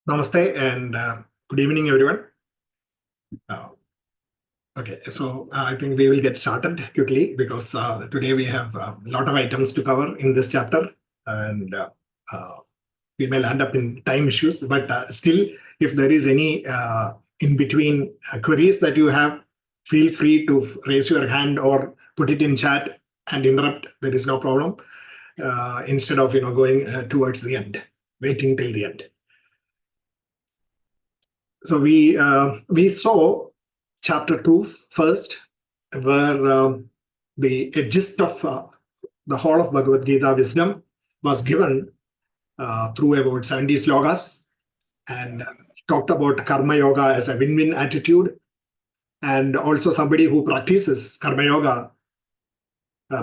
Namaste and good evening, everyone. Uh, okay, so I think we will get started quickly because today we have a lot of items to cover in this chapter, and we may land up in time issues. But still, if there is any in between queries that you have, feel free to raise your hand or put it in chat and interrupt. There is no problem. Instead of going towards the end, waiting till the end. So we saw chapter 2 first, where the gist of the whole of Bhagavad-Gita wisdom was given through about 70 slokas, and talked about karma yoga as a win-win attitude, and also somebody who practices karma yoga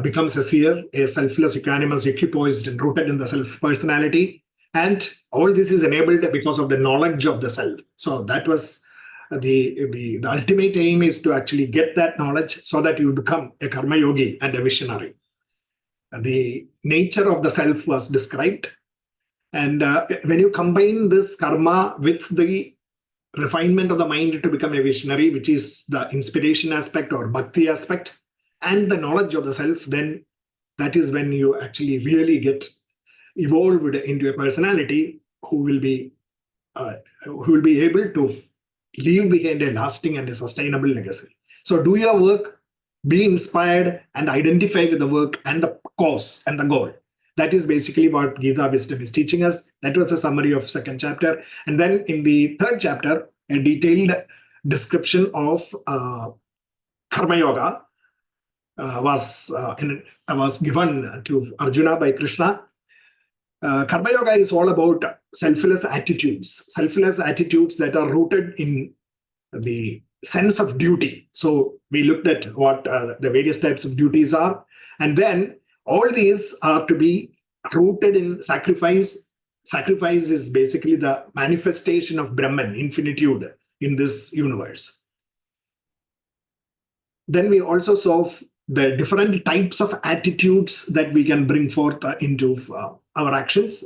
becomes a seer, a selfless, equanimous, equipoised, and rooted in the self-personality. And all this is enabled because of the knowledge of the self. So that was the ultimate aim, is to actually get that knowledge so that you become a karma yogi and a visionary. The nature of the self was described. And when you combine this karma with the refinement of the mind to become a visionary, which is the inspiration aspect or bhakti aspect, and the knowledge of the self, then that is when you actually really get evolved into a personality who will be able to leave behind a lasting and a sustainable legacy. So do your work, be inspired, and identify with the work and the cause and the goal. That is basically what Gita wisdom is teaching us. That was a summary of second chapter. And then in the third chapter, a detailed description of karma yoga was given to Arjuna by Krishna. Karma yoga is all about selfless attitudes that are rooted in the sense of duty. So we looked at what the various types of duties are, and then all these are to be rooted in sacrifice. Sacrifice is basically the manifestation of Brahman, infinitude, in this universe. Then we also saw the different types of attitudes that we can bring forth into our actions.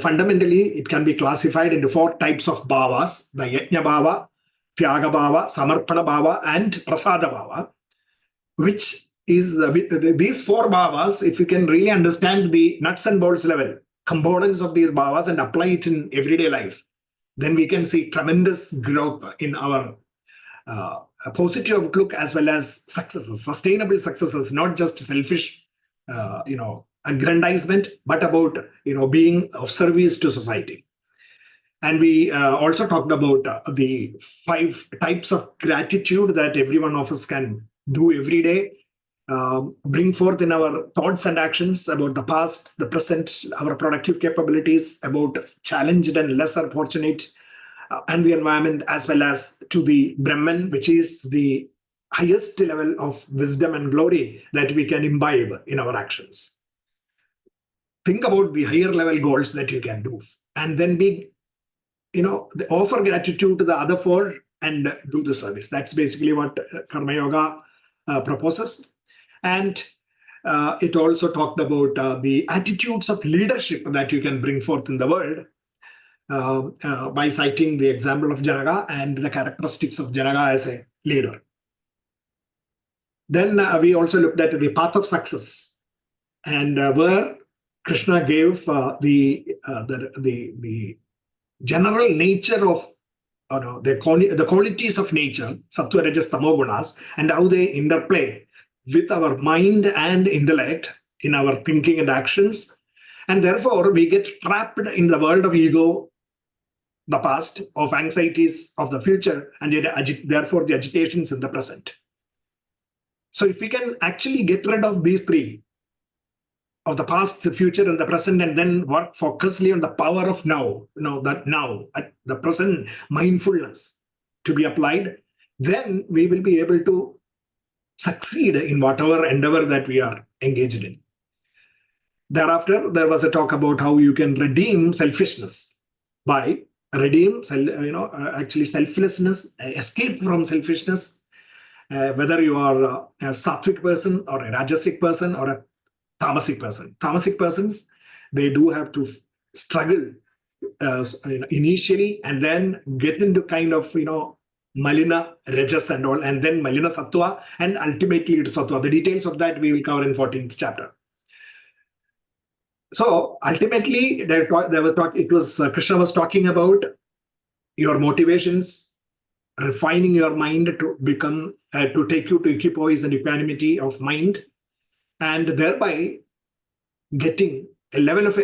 Fundamentally, it can be classified into 4 types of bhavas: the yajna bhava, tyaga bhava, samarpana bhava, and prasada bhava, which is these 4 bhavas. If you can really understand the nuts and bolts level components of these bhavas and apply it in everyday life, then we can see tremendous growth in our a positive outlook, as well as successes, sustainable successes, not just selfish, aggrandizement, but about being of service to society. And we also talked about the 5 types of gratitude that every one of us can do every day, bring forth in our thoughts and actions about the past, the present, our productive capabilities, about challenged and lesser fortunate, and the environment, as well as to the Brahman, which is the highest level of wisdom and glory that we can imbibe in our actions. Think about the higher level goals that you can do, and then offer gratitude to the other 4 and do the service. That's basically what Karma Yoga proposes. And it also talked about the attitudes of leadership that you can bring forth in the world, by citing the example of Jnana and the characteristics of Jnana as a leader. Then we also looked at the path of success, and where Krishna gave the general nature of the qualities of nature, sattva, rajas, tamo gunas, and how they interplay with our mind and intellect in our thinking and actions. And therefore, we get trapped in the world of ego, the past, of anxieties of the future, and therefore the agitations in the present. So if we can actually get rid of these 3, of the past, the future, and the present, and then work focusedly on the power of now, that now, at the present mindfulness to be applied, then we will be able to succeed in whatever endeavor that we are engaged in. Thereafter, there was a talk about how you can redeem selfishness by actually selflessness, escape from selfishness, whether you are a sattvic person or a rajasic person or a tamasic person. Tamasic persons, they do have to struggle initially, and then get into kind of, Malina, Rajas and all, and then Malina Sattva, and ultimately to Sattva. The details of that we will cover in 14th chapter. So ultimately, Krishna was talking about your motivations, refining your mind to become, to take you to equipoise and equanimity of mind, and thereby getting a level of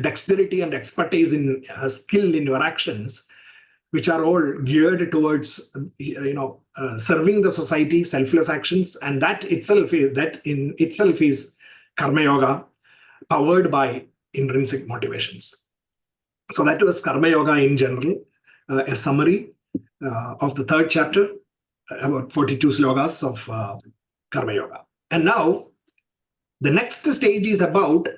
dexterity and expertise in skill in your actions, which are all geared towards serving the society, selfless actions, and that in itself is karma yoga, powered by intrinsic motivations. So that was karma yoga in general, a summary of the third chapter, about 42 slokas of karma yoga. And now the next stage is about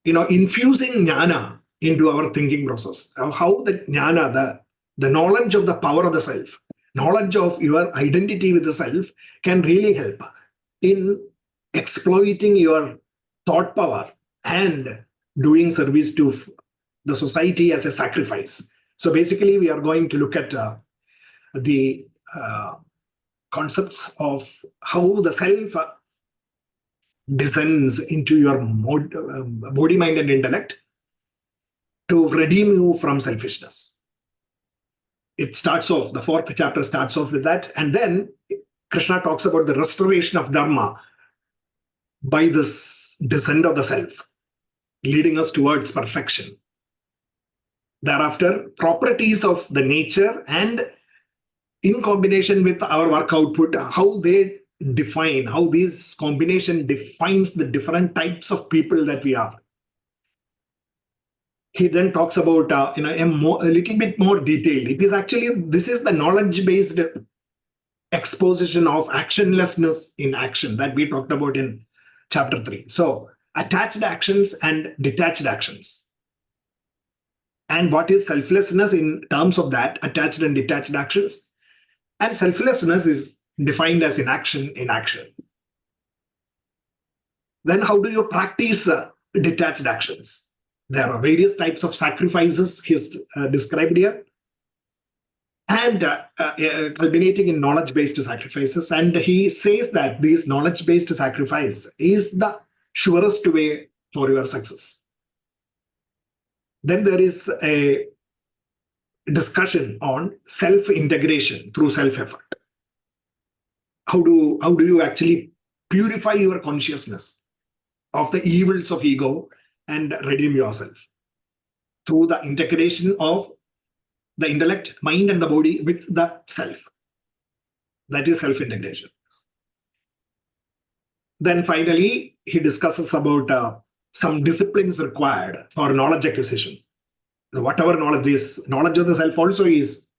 infusing jnana into our thinking process. How the jnana, the knowledge of the power of the self, knowledge of your identity with the self, can really help in exploiting your thought power and doing service to the society as a sacrifice. So basically, we are going to look at the concepts of how the self descends into your body, mind, and intellect to redeem you from selfishness. It starts off, the fourth chapter starts off with that, and then Krishna talks about the restoration of dharma by this descent of the self, leading us towards perfection. Thereafter, properties of the nature, and in combination with our work output, how they define, how this combination defines the different types of people that we are. He then talks about a little bit more detailed. It is actually, this is the knowledge-based exposition of actionlessness in action that we talked about in chapter 3. So attached actions and detached actions. And what is selflessness in terms of that, attached and detached actions? And selflessness is defined as inaction in action. Then how do you practice detached actions? There are various types of sacrifices he's described here, and culminating in knowledge-based sacrifices. And he says that this knowledge-based sacrifice is the surest way for your success. Then there is a discussion on self-integration through self-effort. How do you actually purify your consciousness of the evils of ego and redeem yourself? Through the integration of the intellect, mind, and the body with the self. That is self-integration. Then finally, he discusses about some disciplines required for knowledge acquisition. Whatever knowledge is, knowledge of the self also is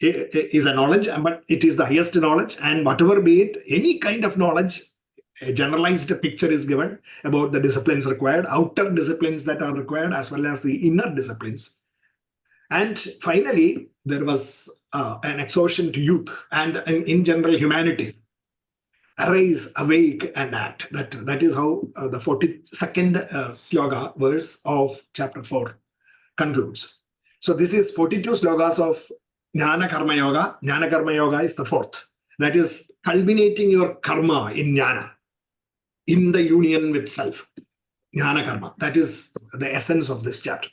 a knowledge, but it is the highest knowledge. And whatever be it, any kind of knowledge, a generalized picture is given about the disciplines required, outer disciplines that are required, as well as the inner disciplines. And finally, there was an exhortation to youth and in general humanity. Arise, awake, and act. That is how the 42nd sloka verse of chapter 4 concludes. So this is 42 slokas of Jnana Karma Yoga. Jnana Karma Yoga is the fourth. That is culminating your karma in jnana, in the union with self. Jnana Karma. That is the essence of this chapter.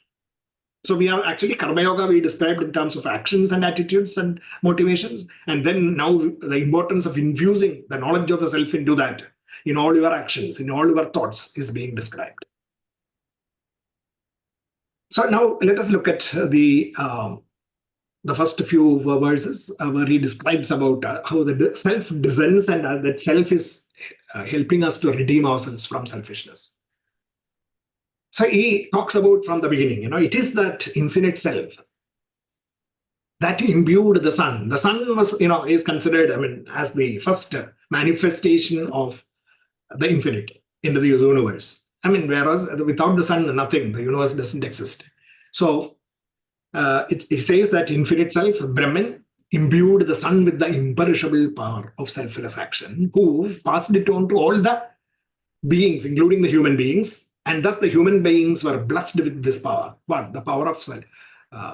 So we are actually Karma Yoga we described in terms of actions and attitudes and motivations. And then now the importance of infusing the knowledge of the self into that, in all your actions, in all your thoughts, is being described. So now let us look at the first few verses where he describes about how the self descends, and that self is helping us to redeem ourselves from selfishness. So he talks about from the beginning, it is that infinite self that imbued the sun. The sun was, is considered, as the first manifestation of the infinite into the universe. Whereas without the sun, nothing, the universe doesn't exist. So it says that infinite self, Brahman, imbued the sun with the imperishable power of selfless action, who passed it on to all the beings, including the human beings, And thus the human beings were blessed with this power. What? The power of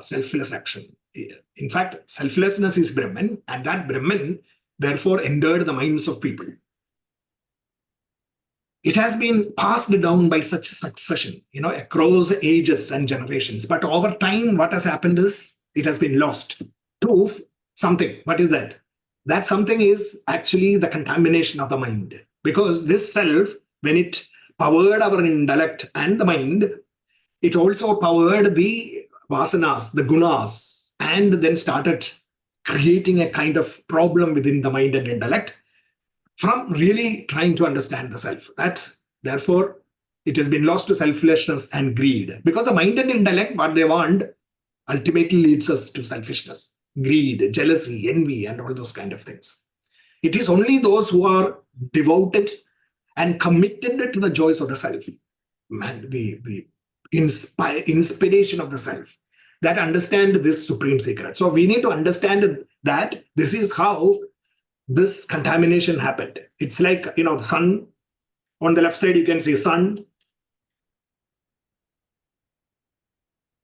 selfless action. In fact, selflessness is Brahman, and that Brahman therefore entered the minds of people. It has been passed down by such succession, across ages and generations. But over time, what has happened is it has been lost to something. What is that? That something is actually the contamination of the mind. Because this self, when it powered our intellect and the mind, it also powered the vasanas, the gunas, and then started creating a kind of problem within the mind and intellect from really trying to understand the self. That, therefore, it has been lost to selflessness and greed. Because the mind and intellect, what they want, ultimately leads us to selfishness, greed, jealousy, envy, and all those kind of things. It is only those who are devoted and committed to the joys of the self, the inspiration of the self, that understand this supreme secret. So we need to understand that this is how this contamination happened. It's like, the sun. On the left side, you can see sun.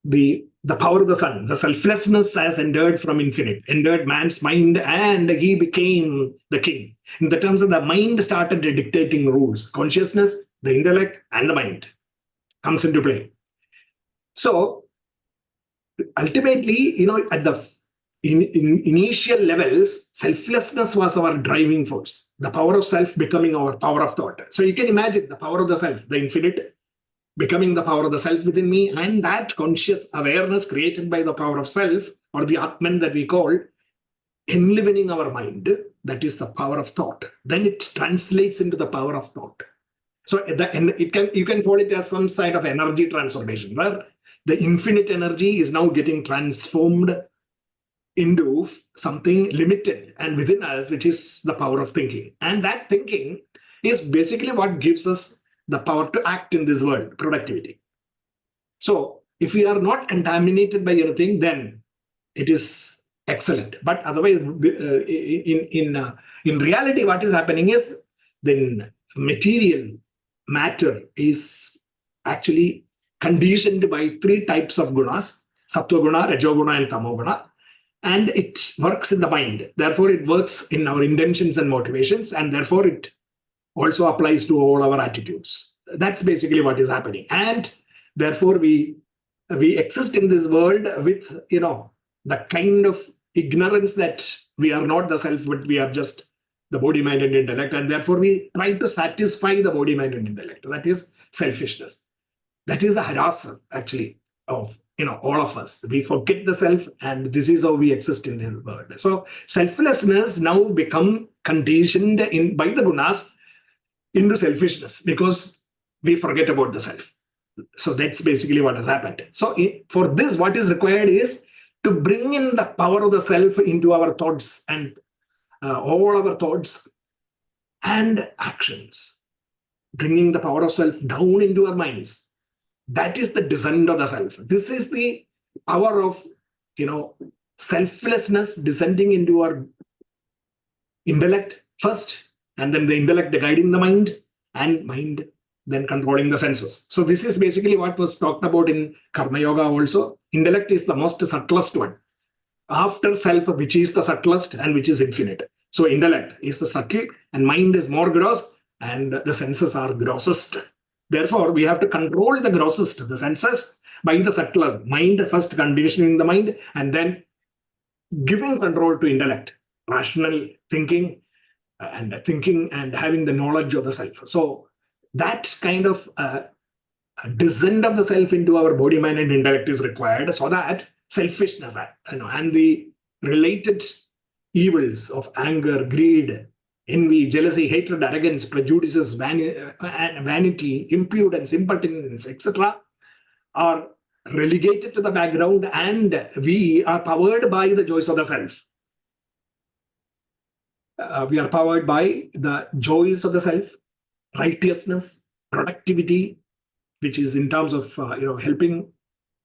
The power of the sun, the selflessness has entered from infinite, entered man's mind, and he became the king. In the terms of the mind started dictating rules. Consciousness, the intellect, and the mind comes into play. So ultimately, at the in initial levels, selflessness was our driving force. The power of self becoming our power of thought. So you can imagine the power of the self, the infinite, becoming the power of the self within me, and that conscious awareness created by the power of self, or the Atman that we call, enlivening our mind. That is the power of thought. Then it translates into the power of thought. So you can call it as some side of energy transformation, where the infinite energy is now getting transformed into something limited and within us, which is the power of thinking. And that thinking is basically what gives us the power to act in this world, productivity. So if we are not contaminated by anything, then it is excellent. But otherwise, in reality, what is happening is then material matter is actually conditioned by three types of gunas: sattva guna, rajo guna, and tamo guna. And it works in the mind. Therefore, it works in our intentions and motivations, and therefore it also applies to all our attitudes. That's basically what is happening. And therefore, we exist in this world with, the kind of ignorance that we are not the self, but we are just the body, mind, and intellect. And therefore, we try to satisfy the body, mind, and intellect. That is selfishness. That is the harassment, actually, of all of us. We forget the self, and this is how we exist in this world. So selflessness now become conditioned by the gunas into selfishness, because we forget about the self. So that's basically what has happened. So for this, what is required is to bring in the power of the self into our thoughts and all our thoughts and actions, bringing the power of self down into our minds. That is the descent of the self. This is the power of, selflessness descending into our intellect first, and then the intellect guiding the mind, and mind then controlling the senses. So this is basically what was talked about in Karma Yoga also. Intellect is the most subtlest one. After self, which is the subtlest and which is infinite. So intellect is the subtle, and mind is more gross, and the senses are grossest. Therefore, we have to control the grossest, the senses, by the subtlest. Mind first conditioning the mind, and then giving control to intellect, rational thinking, and having the knowledge of the self. So that kind of descent of the self into our body, mind, and intellect is required, so that selfishness, and the related evils of anger, greed, envy, jealousy, hatred, arrogance, prejudices, vanity, impudence, impertinence, etc., are relegated to the background, and we are powered by the joys of the self. We are powered by the joys of the self, righteousness, productivity, which is in terms of helping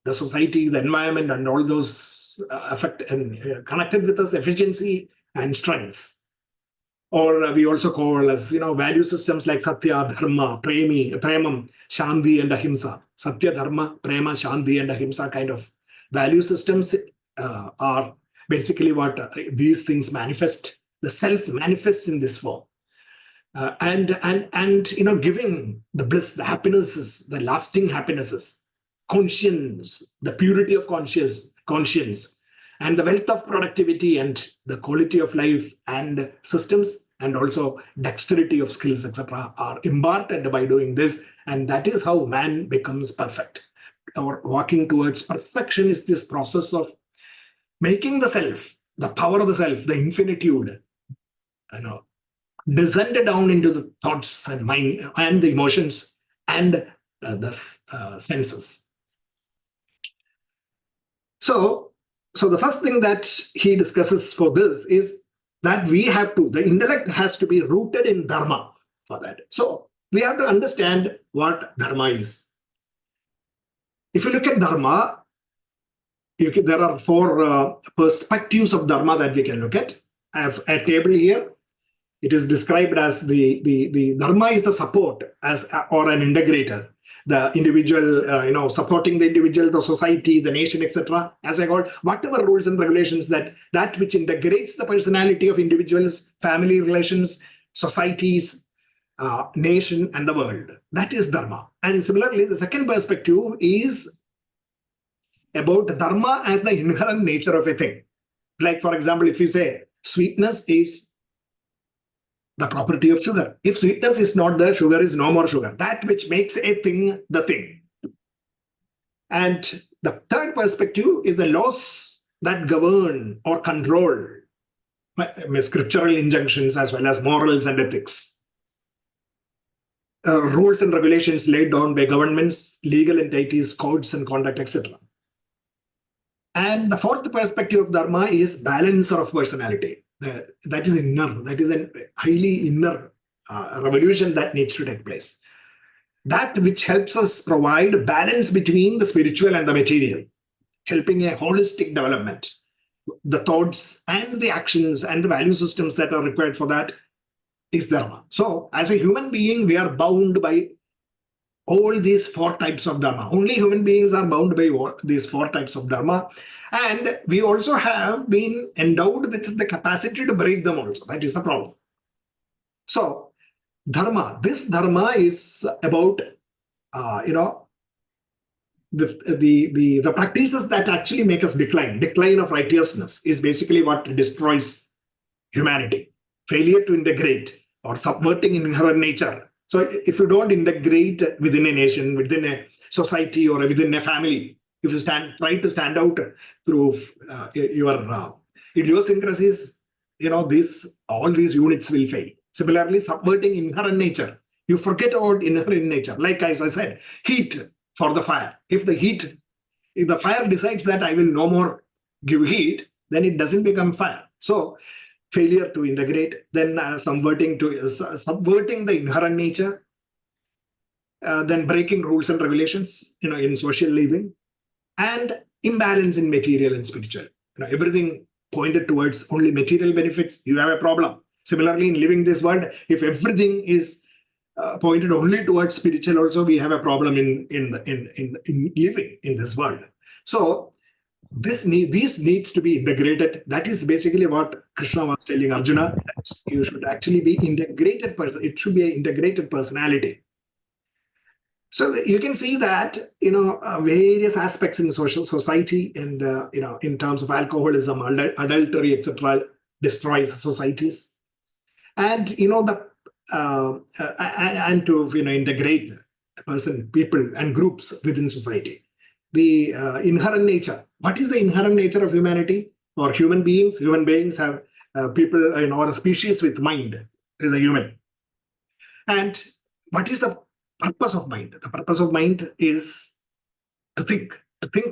the society, the environment, and all those affect and connected with us, efficiency and strengths. or we also call as value systems like Satya, Dharma, Premam, Shanti, and Ahimsa. Satya, Dharma, Prema, Shanti, and Ahimsa kind of value systems are basically what these things manifest. The self manifests in this form, and giving the bliss, the happinesses, the lasting happinesses, conscience, the purity of conscience, and the wealth of productivity and the quality of life and systems, and also dexterity of skills, etc., are imparted by doing this. And that is how man becomes perfect. Or walking towards perfection is this process of making the self, the power of the self, the infinitude, descend down into the thoughts and mind and the emotions and the senses. So the first thing that he discusses for this is that the intellect has to be rooted in dharma for that. So we have to understand what dharma is. If you look at dharma, there are four perspectives of dharma that we can look at. I have a table here. It is described as the dharma is the support or an integrator. The individual, supporting the individual, the society, the nation, etc. As I call, whatever rules and regulations that which integrates the personality of individuals, family relations, societies, nation, and the world. That is dharma. And similarly, the second perspective is about dharma as the inherent nature of a thing. Like, for example, if you say sweetness is the property of sugar. If sweetness is not there, sugar is no more sugar. That which makes a thing the thing. And the third perspective is the laws that govern or control scriptural injunctions as well as morals and ethics. Rules and regulations laid down by governments, legal entities, codes and conduct, etc. And the fourth perspective of dharma is balancer of personality. That is inner. That is a highly inner revolution that needs to take place. That which helps us provide balance between the spiritual and the material, helping a holistic development. The thoughts and the actions and the value systems that are required for that is dharma. So as a human being, we are bound by all these four types of dharma. Only human beings are bound by these four types of dharma. And we also have been endowed with the capacity to break them also. That is the problem. So dharma, this dharma is about, the practices that actually make us decline. Decline of righteousness is basically what destroys humanity. Failure to integrate or subverting inherent nature. So if you don't integrate within a nation, within a society, or within a family, if you try to stand out through your idiosyncrasies, all these units will fail. Similarly, subverting inherent nature. You forget about inherent nature. Like as I said, heat for the fire. If the fire decides that I will no more give heat, then it doesn't become fire. So failure to integrate, then subverting the inherent nature, then breaking rules and regulations, in social living, and imbalance in material and spiritual. Everything pointed towards only material benefits, you have a problem. Similarly, in living this world, if everything is pointed only towards spiritual, also we have a problem in living in this world. So these needs to be integrated. That is basically what Krishna was telling Arjuna, that you should actually be integrated person. It should be an integrated personality. So you can see that various aspects in society, and in terms of alcoholism, adultery, etc., destroys societies, and and to integrate a person, people, and groups within society. The inherent nature. What is the inherent nature of humanity or human beings? Human beings have people, or a species with mind is a human. And what is the purpose of mind? The purpose of mind is to think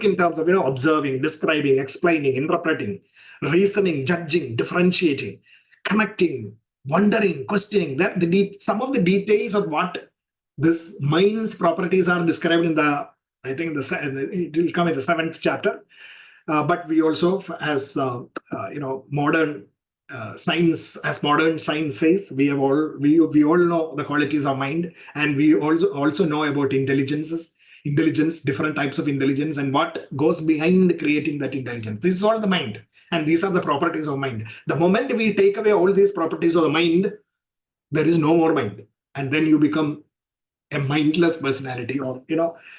in terms of observing, describing, explaining, interpreting, reasoning, judging, differentiating, connecting, wondering, questioning. That some of the details of what this mind's properties are described in it will come in the 7th chapter. But we also, as modern science, as modern science says, we all know the qualities of mind, and we also know about intelligence, different types of intelligence, and what goes behind creating that intelligence. This is all the mind, and these are the properties of mind. The moment we take away all these properties of the mind, there is no more mind, and then you become a mindless personality, or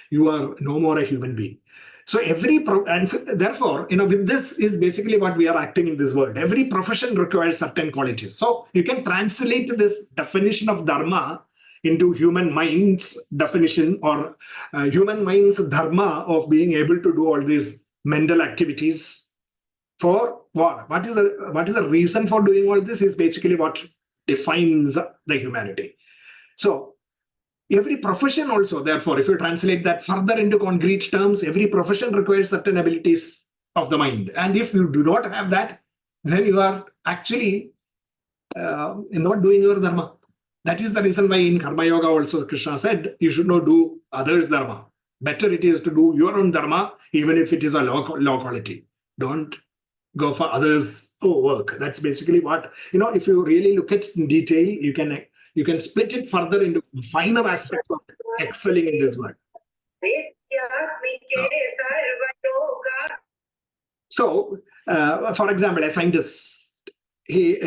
you are no more a human being. So therefore, with this is basically what we are acting in this world. Every profession requires certain qualities. So you can translate this definition of dharma into human mind's definition, or human mind's dharma of being able to do all these mental activities. For what? What is the reason for doing all this is basically what defines the humanity. So every profession also, therefore, if you translate that further into concrete terms, every profession requires certain abilities of the mind. And if you do not have that, then you are actually not doing your dharma. That is the reason why in Karma Yoga also Krishna said, you should not do others' dharma. Better it is to do your own dharma, even if it is a low quality. Don't go for others' work. That's basically what, if you really look at in detail, you can split it further into finer aspects of excelling in this world. So, for example, a scientist, he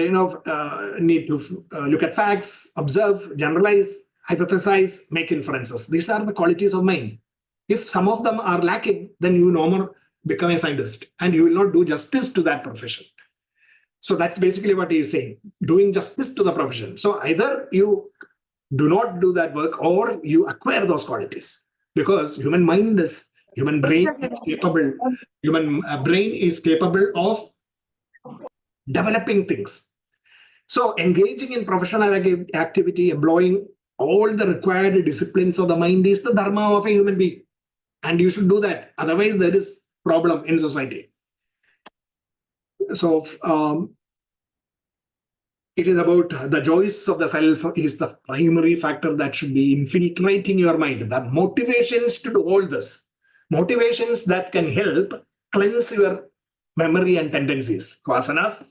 need to look at facts, observe, generalize, hypothesize, make inferences. These are the qualities of mind. If some of them are lacking, then you no more become a scientist, and you will not do justice to that profession. So that's basically what he is saying, doing justice to the profession. So either you do not do that work, or you acquire those qualities, because human brain is capable of developing things. So engaging in professional activity, employing all the required disciplines of the mind is the dharma of a human being, and you should do that. Otherwise, there is problem in society. So it is about the joys of the self is the primary factor that should be infiltrating your mind. The motivations to do all this, motivations that can help cleanse your memory and tendencies, vasanas,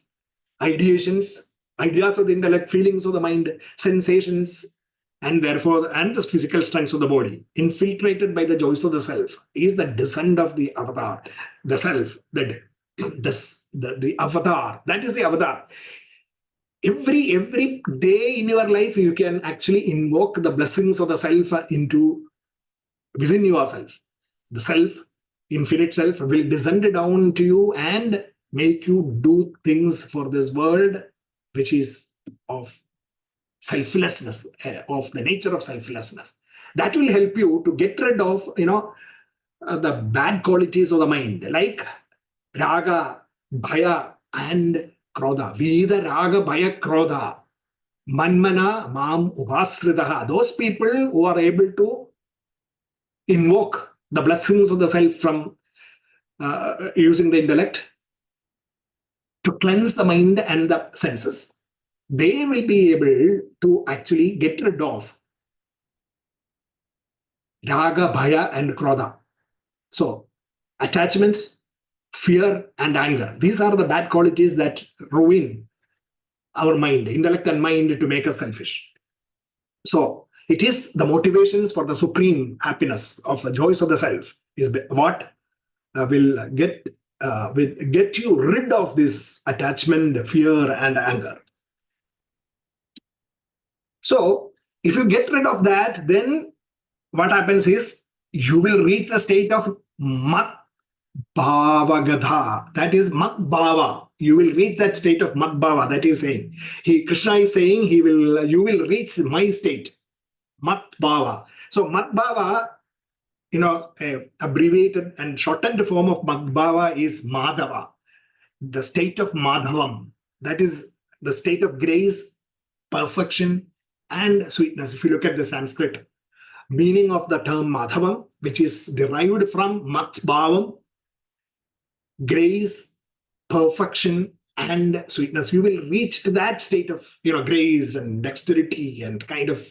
ideations, ideas of the intellect, feelings of the mind, sensations, and the physical strengths of the body, infiltrated by the joys of the self, is the descent of the avatar, the self, the avatar. That is the avatar. Every day in your life, you can actually invoke the blessings of the self within yourself. The self, infinite self, will descend down to you and make you do things for this world, which is of selflessness, of the nature of selflessness. That will help you to get rid of, the bad qualities of the mind, like raga, bhaya, and krodha. Vida, raga, bhaya, krodha. Manmana, mam, upasritaha. Those people who are able to invoke the blessings of the self from using the intellect to cleanse the mind and the senses, they will be able to actually get rid of raga, bhaya, and krodha. So, attachment, fear, and anger. These are the bad qualities that ruin our mind, intellect and mind, to make us selfish. So, it is the motivations for the supreme happiness of the joys of the self is what will get you rid of this attachment, fear, and anger. So, if you get rid of that, then what happens is you will reach a state of mat bhava gadha. That is mat bhava. You will reach that state of mat bhava. That is saying, Krishna is saying you will reach my state, mat bhava. So mat bhava, abbreviated and shortened form of mat bhava is madhava, the state of madhavam. That is the state of grace, perfection, and sweetness. If you look at the Sanskrit meaning of the term madhavam, which is derived from mat bhavam, grace, perfection, and sweetness, you will reach to that state of grace and dexterity and kind of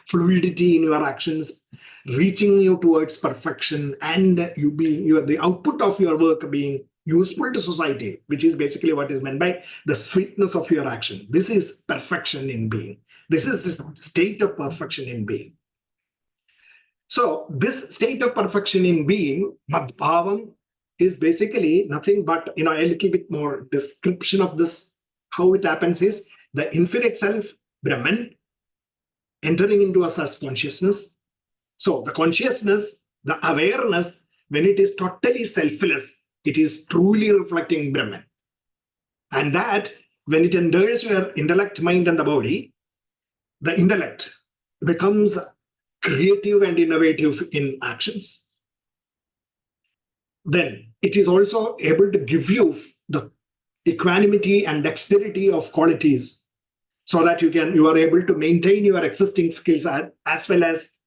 fluidity in your actions, reaching you towards perfection, and the output of your work being useful to society, which is basically what is meant by the sweetness of your action. This is perfection in being. This is the state of perfection in being. So this state of perfection in being, Madbhavam, is basically nothing but, a little bit more description of this. How it happens is the infinite self, Brahman, entering into us as consciousness. So the consciousness, the awareness, when it is totally selfless, it is truly reflecting Brahman. And that, when it enters your intellect, mind, and the body, the intellect becomes creative and innovative in actions. Then it is also able to give you the equanimity and dexterity of qualities, so that you are able to maintain your existing skills as well as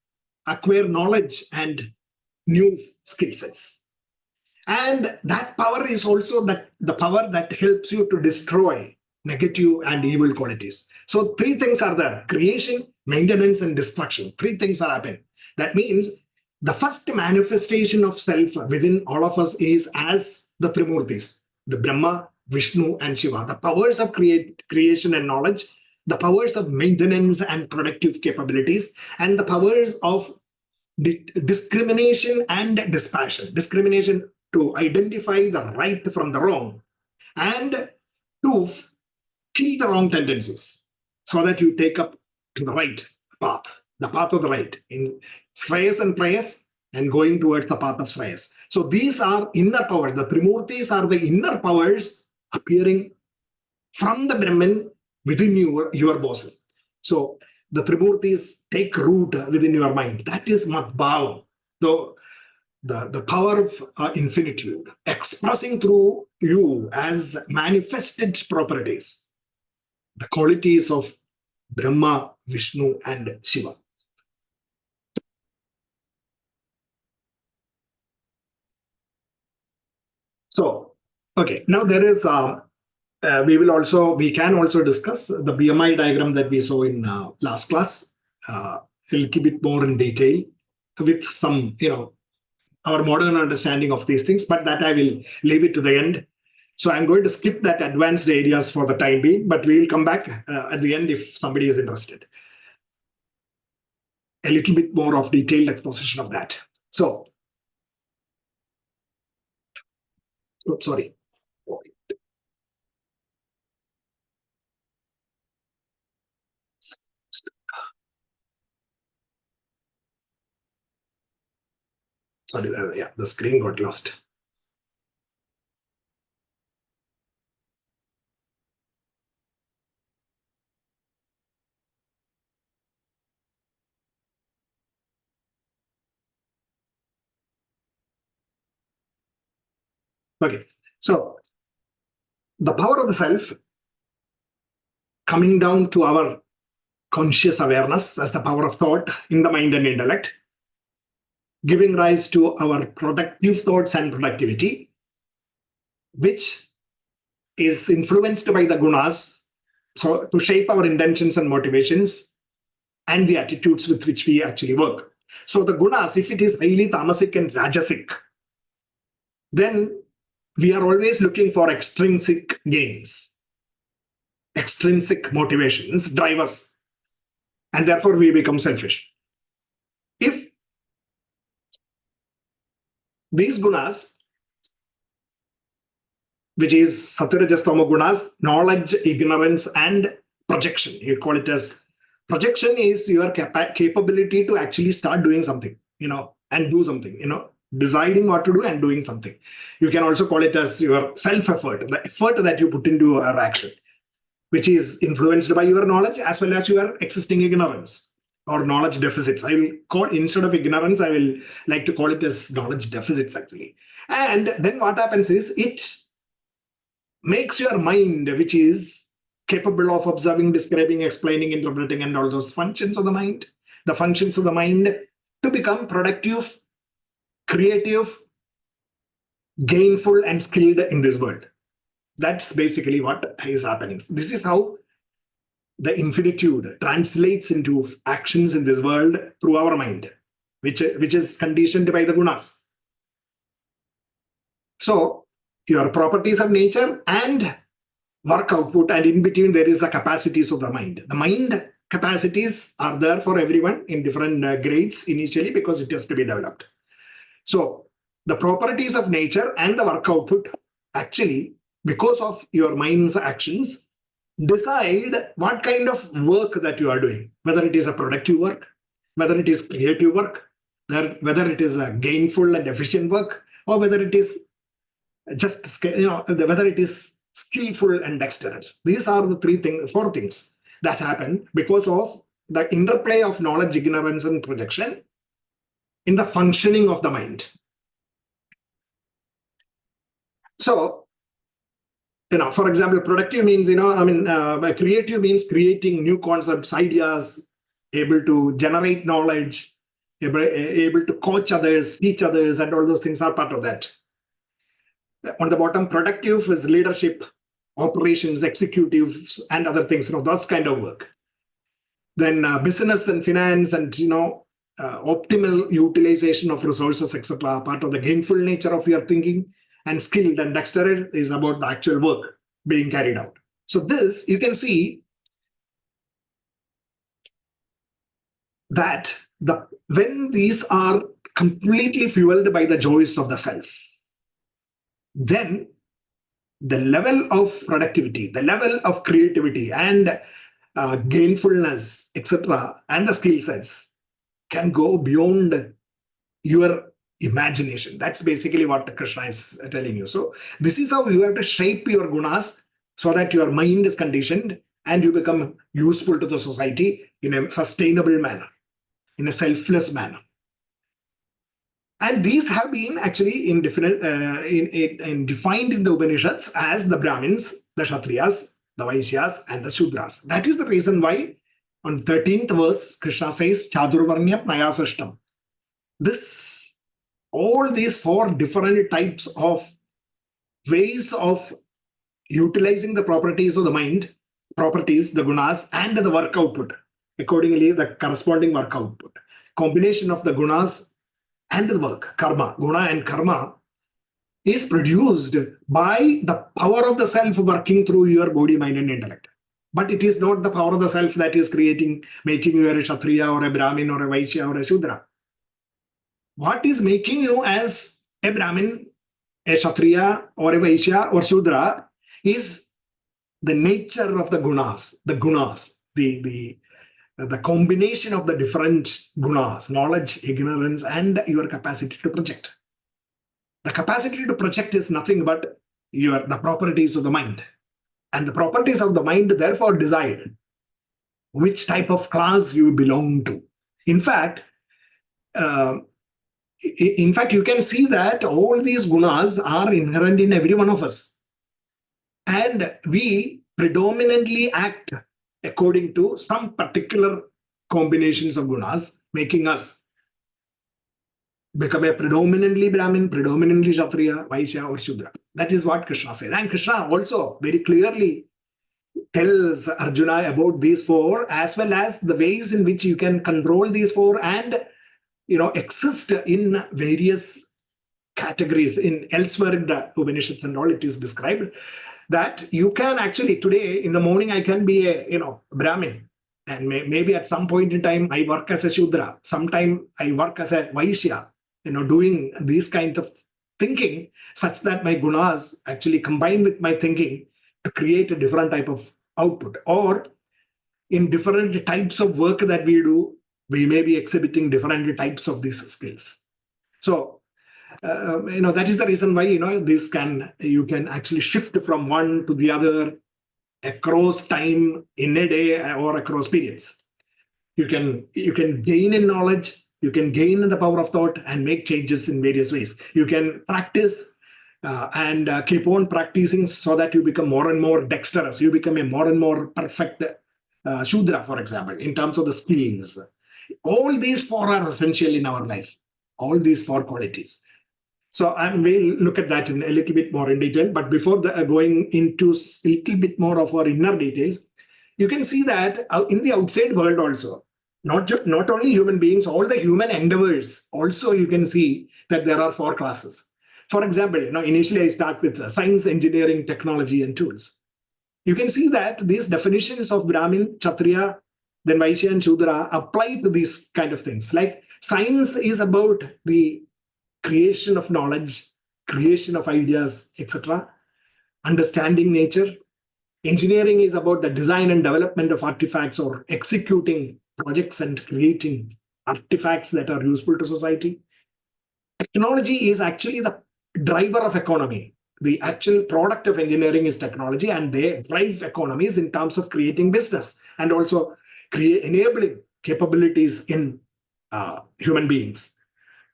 acquire knowledge and new skill sets. And that power is also the power that helps you to destroy negative and evil qualities. So three things are there: creation, maintenance, and destruction. Three things are happening. That means the first manifestation of self within all of us is as the Trimurtis, the Brahma, Vishnu, and Shiva, the powers of creation and knowledge, the powers of maintenance and productive capabilities, and the powers of discrimination and dispassion. Discrimination to identify the right from the wrong, and to kill the wrong tendencies, so that you take up to the right path, the path of the right, in Shreyas and Prayas, and going towards the path of Shreyas. So these are inner powers. The Trimurtis are the inner powers appearing from the Brahman within your bosom. So the Trimurtis take root within your mind. That is Madbhava, the power of infinitude, expressing through you as manifested properties, the qualities of Brahma, Vishnu, and Shiva. So, okay, now there is, we can also discuss the BMI diagram that we saw in last class, a little bit more in detail with some, our modern understanding of these things, but that I will leave it to the end. So I'm going to skip that advanced areas for the time being, but we will come back at the end if somebody is interested. A little bit more of detailed exposition of that. So, sorry. Sorry, yeah, the screen got lost. Okay, so the power of the self coming down to our conscious awareness as the power of thought in the mind and intellect, giving rise to our productive thoughts and productivity, which is influenced by the gunas, so to shape our intentions and motivations and the attitudes with which we actually work. So the gunas, if it is highly tamasic and rajasic, then we are always looking for extrinsic gains, extrinsic motivations drive us, and therefore we become selfish. If these gunas, which is Sattva-Rajas-Tamo gunas, knowledge, ignorance, and projection, you call it as projection, is your capability to actually start doing something, and do something, deciding what to do and doing something. You can also call it as your self-effort, the effort that you put into your action, which is influenced by your knowledge as well as your existing ignorance or knowledge deficits. I will call, instead of ignorance, I will like to call it as knowledge deficits actually. And then what happens is it makes your mind, which is capable of observing, describing, explaining, interpreting, and all those functions of the mind, to become productive, creative, gainful, and skilled in this world. That's basically what is happening. This is how the infinitude translates into actions in this world through our mind, which is conditioned by the gunas. So your properties of nature and work output, and in between there is the capacities of the mind. The mind capacities are there for everyone in different grades initially because it has to be developed. So the properties of nature and the work output actually, because of your mind's actions, decide what kind of work that you are doing, whether it is a productive work, whether it is creative work, whether it is a gainful and efficient work, or whether it is just, whether it is skillful and dexterous. These are the four things that happen because of the interplay of knowledge, ignorance, and projection in the functioning of the mind. So, for example, productive means, creative means creating new concepts, ideas, able to generate knowledge, able to coach others, teach others, and all those things are part of that. On the bottom, productive is leadership, operations, executives, and other things, those kind of work. Then business and finance and, optimal utilization of resources, etc., part of the gainful nature of your thinking. And skilled and dexterous is about the actual work being carried out. So this, you can see that when these are completely fueled by the joys of the self, then the level of productivity, the level of creativity and gainfulness, etc., and the skill sets can go beyond your imagination. That's basically what Krishna is telling you. So this is how you have to shape your gunas so that your mind is conditioned and you become useful to the society in a sustainable manner, in a selfless manner. And these have been actually defined in the Upanishads as the Brahmins, the Kshatriyas, the Vaishyas, and the Shudras. That is the reason why on 13th verse, Krishna says, Chadurvarnya Pnayasashtam. All these four different types of ways of utilizing the properties of the mind, properties, the gunas, and the work output, accordingly, the corresponding work output. Combination of the gunas and the work, karma, guna and karma, is produced by the power of the self working through your body, mind, and intellect. But it is not the power of the self that is making you a Kshatriya or a Brahmin or a Vaishya or a Shudra. What is making you as a Brahmin, a Kshatriya, or a Vaishya or Shudra is the nature of the gunas, the combination of the different gunas, knowledge, ignorance, and your capacity to project. The capacity to project is nothing but the properties of the mind. And the properties of the mind therefore decide which type of class you belong to. In fact, you can see that all these gunas are inherent in every one of us. And we predominantly act according to some particular combinations of gunas, making us become a predominantly Brahmin, predominantly Kshatriya, Vaishya, or Shudra. That is what Krishna says. And Krishna also very clearly tells Arjuna about these four, as well as the ways in which you can control these four and exist in various categories. Elsewhere in the Upanishads and all, it is described that you can actually, today in the morning, I can be a Brahmin, and maybe at some point in time I work as a Shudra, sometime I work as a Vaishya, doing these kinds of thinking such that my gunas actually combine with my thinking to create a different type of output. Or in different types of work that we do, we may be exhibiting different types of these skills. So, that is the reason why, you can actually shift from one to the other across time in a day or across periods. You can gain in knowledge, you can gain in the power of thought and make changes in various ways. You can practice and keep on practicing so that you become more and more dexterous. You become a more and more perfect Shudra, for example, in terms of the skills. All these four are essential in our life, all these four qualities. So we'll look at that in a little bit more in detail. But before going into a little bit more of our inner details, you can see that in the outside world also, not only human beings, all the human endeavors, also you can see that there are four classes. For example, initially I start with science, engineering, technology, and tools. You can see that these definitions of Brahmin, Kshatriya, then Vaishya and Shudra apply to these kind of things. Like science is about the creation of knowledge, creation of ideas, etc., understanding nature. Engineering is about the design and development of artifacts or executing projects and creating artifacts that are useful to society. Technology is actually the driver of economy. The actual product of engineering is technology, and they drive economies in terms of creating business and also enabling capabilities in human beings.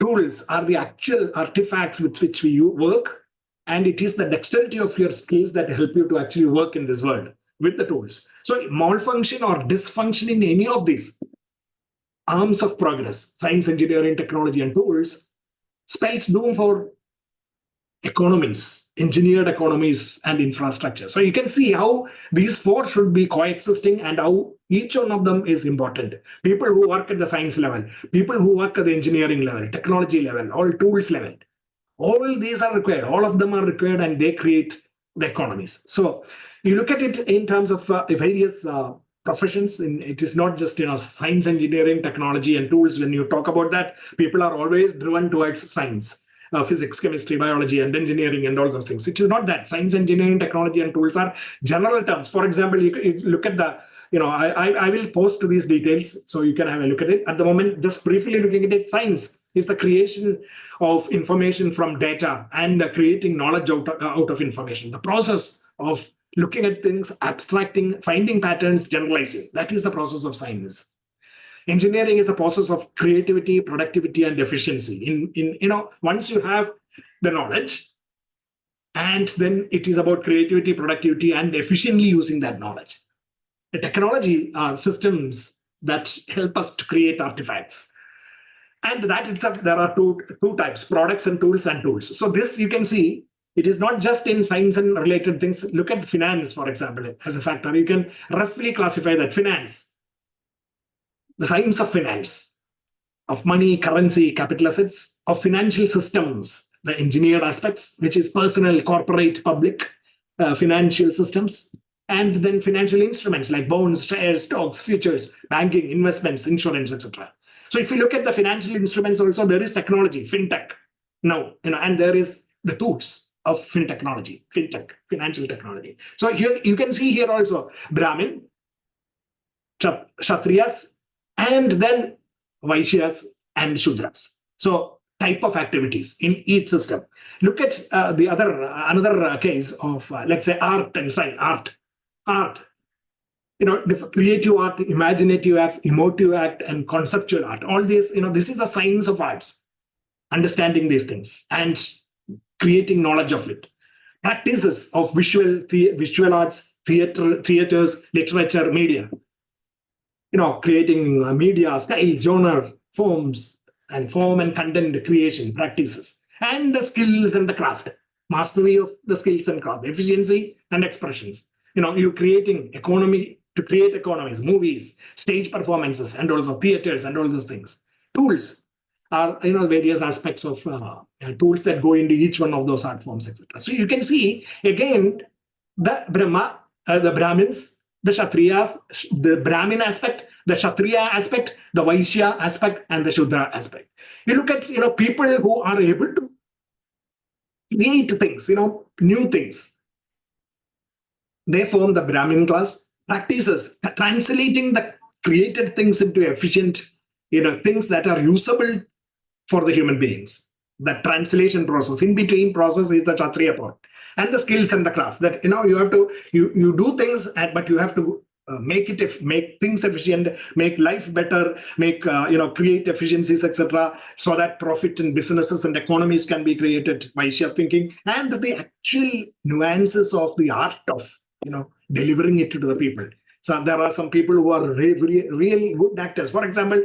Tools are the actual artifacts with which we work, and it is the dexterity of your skills that help you to actually work in this world with the tools. So malfunction or dysfunction in any of these arms of progress, science, engineering, technology, and tools, spells doom for economies, engineered economies, and infrastructure. So you can see how these four should be coexisting and how each one of them is important. People who work at the science level, people who work at the engineering level, technology level, all tools level, all these are required. All of them are required, and they create the economies. So you look at it in terms of various professions. It is not just science, engineering, technology, and tools. When you talk about that, people are always driven towards science. Physics, chemistry, biology, and engineering, and all those things. It is not that. Science, engineering, technology, and tools are general terms. For example, you look at the, I will post these details so you can have a look at it. At the moment, just briefly looking at it, science is the creation of information from data and creating knowledge out of information. The process of looking at things, abstracting, finding patterns, generalizing. That is the process of science. Engineering is a process of creativity, productivity, and efficiency. Once you have the knowledge, and then it is about creativity, productivity, and efficiently using that knowledge. The technology are systems that help us to create artifacts. And that itself, there are two types, products and tools and tools. So this you can see, it is not just in science and related things. Look at finance, for example, as a factor. You can roughly classify that finance, the science of finance, of money, currency, capital assets, of financial systems, the engineered aspects, which is personal, corporate, public financial systems, and then financial instruments like bonds, shares, stocks, futures, banking, investments, insurance, etc. So if you look at the financial instruments also, there is technology, fintech, now, and there is the tools of fintech, financial technology. So here you can see here also Brahmin, Kshatriyas, and then Vaishyas and Shudras. So type of activities in each system. Look at another case of let's say art and science. Art, creative art, imaginative art, emotive art, and conceptual art. All this, this is the science of arts, understanding these things and creating knowledge of it. Practices of visual arts, theaters, literature, media. Creating media, style, genre, forms, and form and content creation practices, and the skills and the craft, mastery of the skills and craft, efficiency and expressions. You're creating economy to create economies, movies, stage performances, and also theaters and all those things. Tools are various aspects of tools that go into each one of those art forms, etc. So you can see again the Brahma, the Brahmins, the Kshatriyas, the Brahmin aspect, the Kshatriya aspect, the Vaishya aspect, and the Shudra aspect. You look at people who are able to create things, new things. They form the Brahmin class. Practices translating the created things into efficient, things that are usable for the human beings. The translation process, in between process, is the Kshatriya part. And the skills and the craft that you have to you do things, but you have to make things efficient, make life better, make create efficiencies, etc., so that profit and businesses and economies can be created. Vaishya thinking and the actual nuances of the art of delivering it to the people. So there are some people who are really good actors. For example,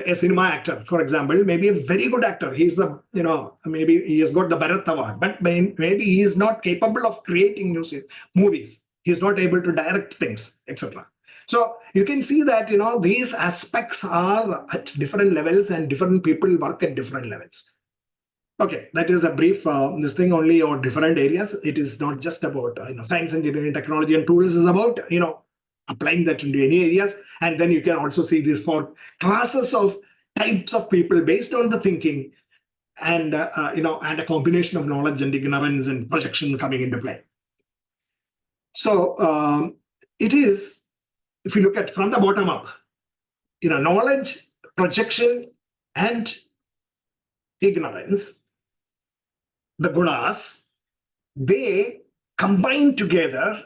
a cinema actor, for example, maybe a very good actor. He's maybe he has got the Bharat Award, but maybe he is not capable of creating movies. He's not able to direct things, etc. So you can see that these aspects are at different levels, and different people work at different levels. Okay, that is a brief this thing only on different areas. It is not just about science, engineering, technology, and tools. Is about applying that into any areas, and then you can also see these 4 classes of types of people based on the thinking, and and a combination of knowledge and ignorance and projection coming into play. So it is, if you look at from the bottom up, knowledge, projection, and ignorance, the gunas, they combine together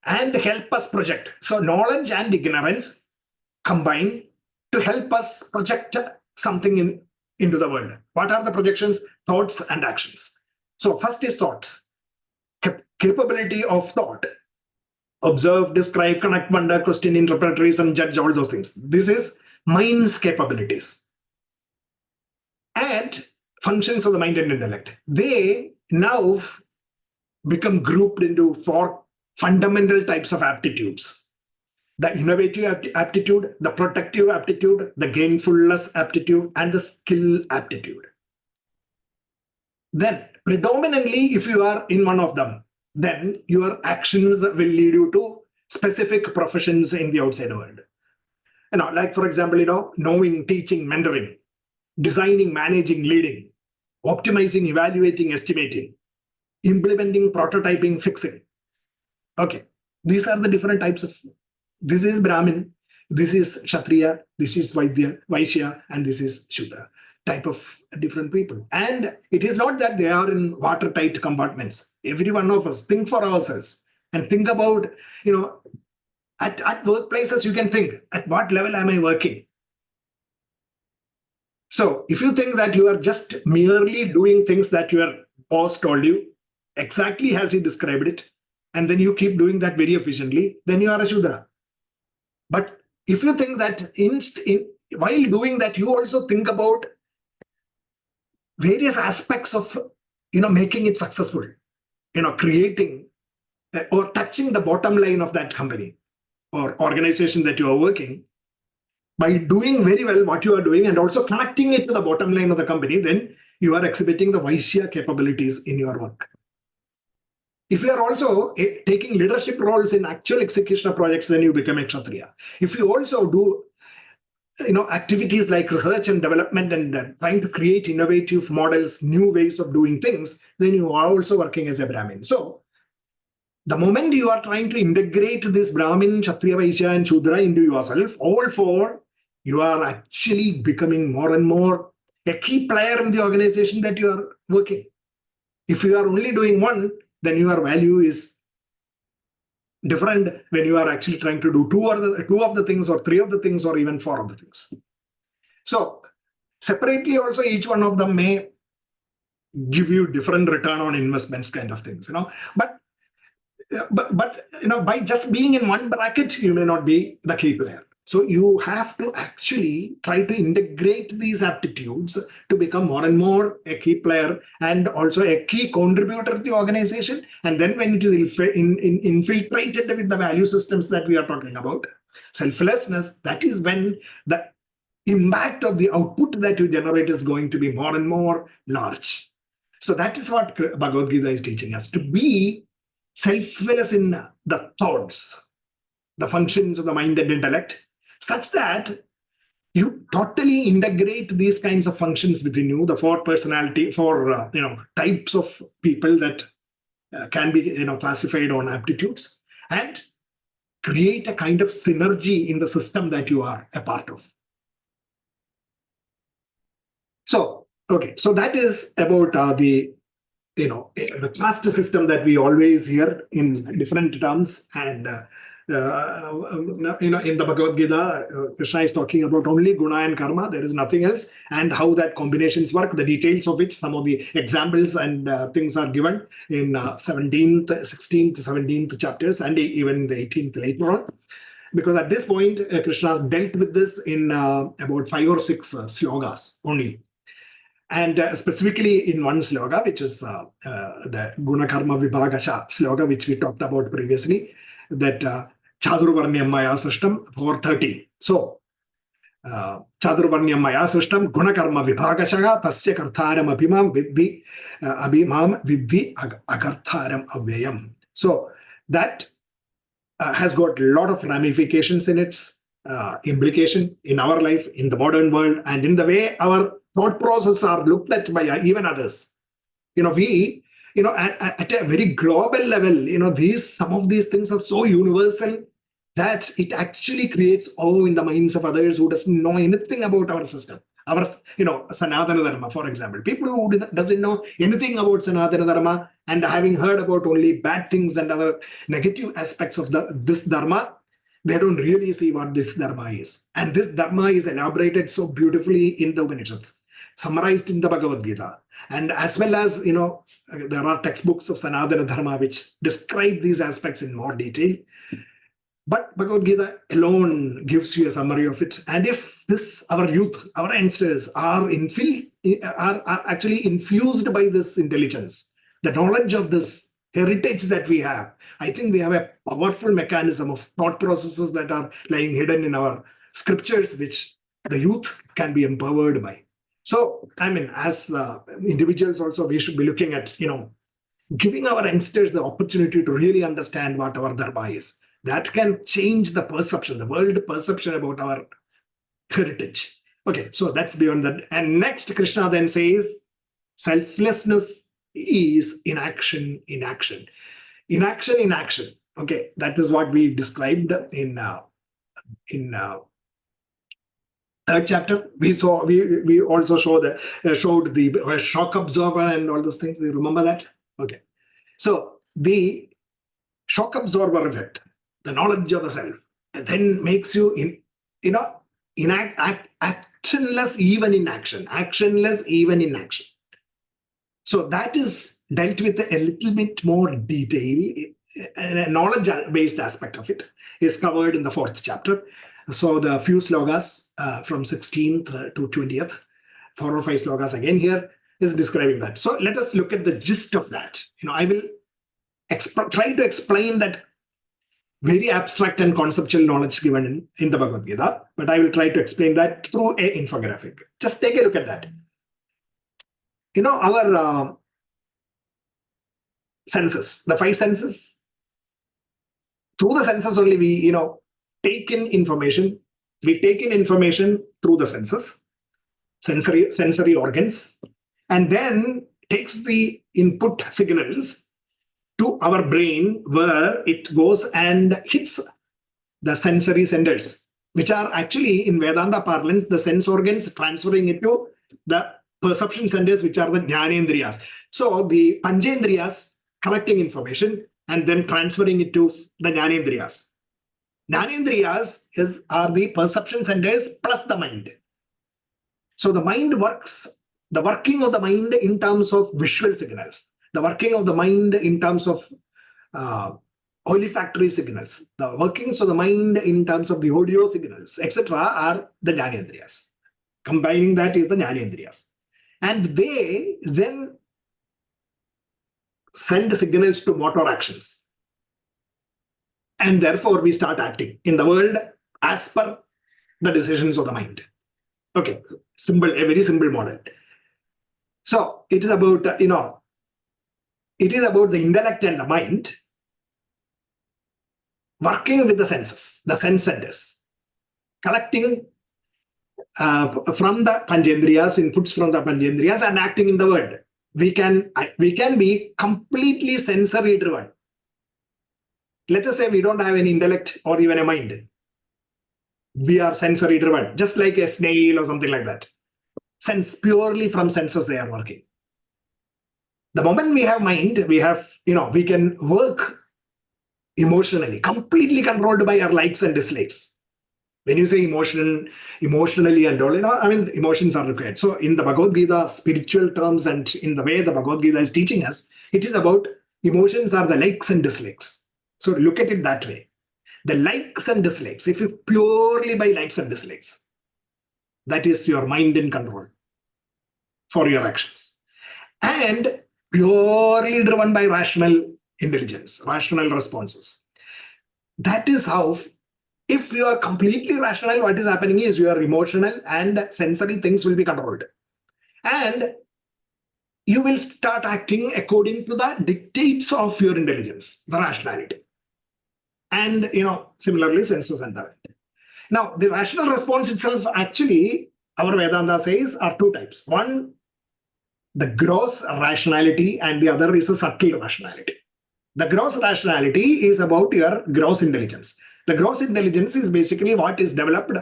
and help us project. So knowledge and ignorance combine to help us project something into the world. What are the projections? Thoughts and actions. So first is thoughts. Capability of thought. Observe, describe, connect, wonder, question, interpret, reason, judge, all those things. This is mind's capabilities. And functions of the mind and intellect. They now become grouped into 4 fundamental types of aptitudes. The innovative aptitude, the protective aptitude, the gainfulness aptitude, and the skill aptitude. Then, predominantly, if you are in one of them, then your actions will lead you to specific professions in the outside world. Like for example, knowing, teaching, mentoring, designing, managing, leading, optimizing, evaluating, estimating, implementing, prototyping, fixing. Okay, these are the different types of. This is Brahmin, this is Kshatriya, this is Vaishya, and this is Shudra. Type of different people. And it is not that they are in watertight compartments. Every one of us think for ourselves and think about, at workplaces you can think, at what level am I working? So if you think that you are just merely doing things that your boss told you, exactly as he described it, and then you keep doing that very efficiently, then you are a Shudra. But if you think that while doing that, you also think about various aspects of, making it successful, creating or touching the bottom line of that company or organization that you are working, by doing very well what you are doing and also connecting it to the bottom line of the company, then you are exhibiting the Vaishya capabilities in your work. If you are also taking leadership roles in actual execution of projects, then you become a Kshatriya. If you also do activities like research and development and trying to create innovative models, new ways of doing things, then you are also working as a Brahmin. So the moment you are trying to integrate this Brahmin, Kshatriya, Vaishya, and Shudra into yourself, all 4, you are actually becoming more and more a key player in the organization that you are working. If you are only doing one, then your value is different when you are actually trying to do 2 of the things or 3 of the things or even 4 of the things. So separately also, each one of them may give you different return on investments kind of things, but by just being in one bracket, you may not be the key player. So you have to actually try to integrate these aptitudes to become more and more a key player and also a key contributor to the organization. And then when it is infiltrated with the value systems that we are talking about, selflessness, that is when the impact of the output that you generate is going to be more and more large. So that is what Bhagavad-Gita is teaching us, to be selfless in the thoughts, the functions of the mind and intellect, such that you totally integrate these kinds of functions within you, the 4 types of people that can be classified on aptitudes, and create a kind of synergy in the system that you are a part of. So that is about the caste system that we always hear in different terms, and in the Bhagavad-Gita, Krishna is talking about only guna and karma. There is nothing else, and how that combinations work, the details of which, some of the examples and things are given in 17th, 16th, 17th chapters, and even the 18th later on. Because at this point, Krishna has dealt with this in about 5 or 6 slokas only. And specifically in one sloka, which is the Guna Karma Vibhagasha sloka, which we talked about previously, that Chadurvarnyam Maya Srishtam 430. So Chadurvarnyam maya srishtam gunakarma vibhagashaha tasya kartharam abhimam vidhi agartharam avyayam. So that has got a lot of ramifications in its implication in our life, in the modern world, and in the way our thought process are looked at by even others. We, at a very global level, some of these things are so universal that it actually creates awe in the minds of others who doesn't know anything about our system. Our, Sanatana Dharma, for example. People who doesn't know anything about Sanatana Dharma and having heard about only bad things and other negative aspects of this Dharma, they don't really see what this Dharma is. And this Dharma is elaborated so beautifully in the Upanishads, summarized in the Bhagavad-Gita. And as well as, there are textbooks of Sanatana Dharma which describe these aspects in more detail. But Bhagavad-Gita alone gives you a summary of it. And if our youth, our youngsters are actually infused by this intelligence, the knowledge of this heritage that we have, I think we have a powerful mechanism of thought processes that are lying hidden in our scriptures, which the youth can be empowered by. So, as individuals also, we should be looking at, giving our youngsters the opportunity to really understand what our Dharma is. That can change the perception, the world perception about our heritage. Okay, so that's beyond that. And next, Krishna then says, selflessness is inaction in action. Inaction in action. Okay, that is what we described in third chapter. We also showed the shock absorber and all those things. You remember that? Okay, so the shock absorber effect, the knowledge of the self, and then makes you actionless even in action. Actionless even in action. So that is dealt with a little bit more detail. A knowledge-based aspect of it is covered in the fourth chapter. So the few slokas from 16th to 20th, 4 or 5 slokas again here is describing that. So let us look at the gist of that. I will try to explain that very abstract and conceptual knowledge given in the Bhagavad-Gita, but I will try to explain that through an infographic. Just take a look at that. Our senses, the 5 senses, through the senses only we, take in information. We take in information through the senses, sensory organs, and then takes the input signals to our brain, where it goes and hits the sensory centers, which are actually, in Vedanta parlance, the sense organs transferring it to the perception centers, which are the Jnanendriyas. So the Panchendriyas collecting information and then transferring it to the Jnanendriyas. Jnanendriyas are the perception centers plus the mind. So the mind works, the working of the mind in terms of visual signals, the working of the mind in terms of olfactory signals, the workings of the mind in terms of the audio signals, etc. are the Jnanendriyas. Combining that is the Jnanendriyas. And they then send signals to motor actions. And therefore we start acting in the world as per the decisions of the mind. Okay, a very simple model. So it is about, it is about the intellect and the mind working with the senses, the sense centers, collecting from the Panchendriyas, inputs from the Panchendriyas, and acting in the world. We can be completely sensory driven. Let us say we don't have any intellect or even a mind. We are sensory driven, just like a snail or something like that. Purely from senses they are working. The moment we have mind, we can work emotionally, completely controlled by our likes and dislikes. When you say emotionally and all, emotions are required. So in the Bhagavad-Gita, spiritual terms and in the way the Bhagavad-Gita is teaching us, it is about emotions are the likes and dislikes. So look at it that way. The likes and dislikes, if you purely by likes and dislikes, that is your mind in control for your actions. And purely driven by rational intelligence, rational responses. That is how If you are completely rational, what is happening is your emotional and sensory things will be controlled. And you will start acting according to the dictates of your intelligence, the rationality. And, similarly, senses and that. Now, the rational response itself, actually, our Vedanta says, are two types. One, the gross rationality, and the other is the subtle rationality. The gross rationality is about your gross intelligence. The gross intelligence is basically what is developed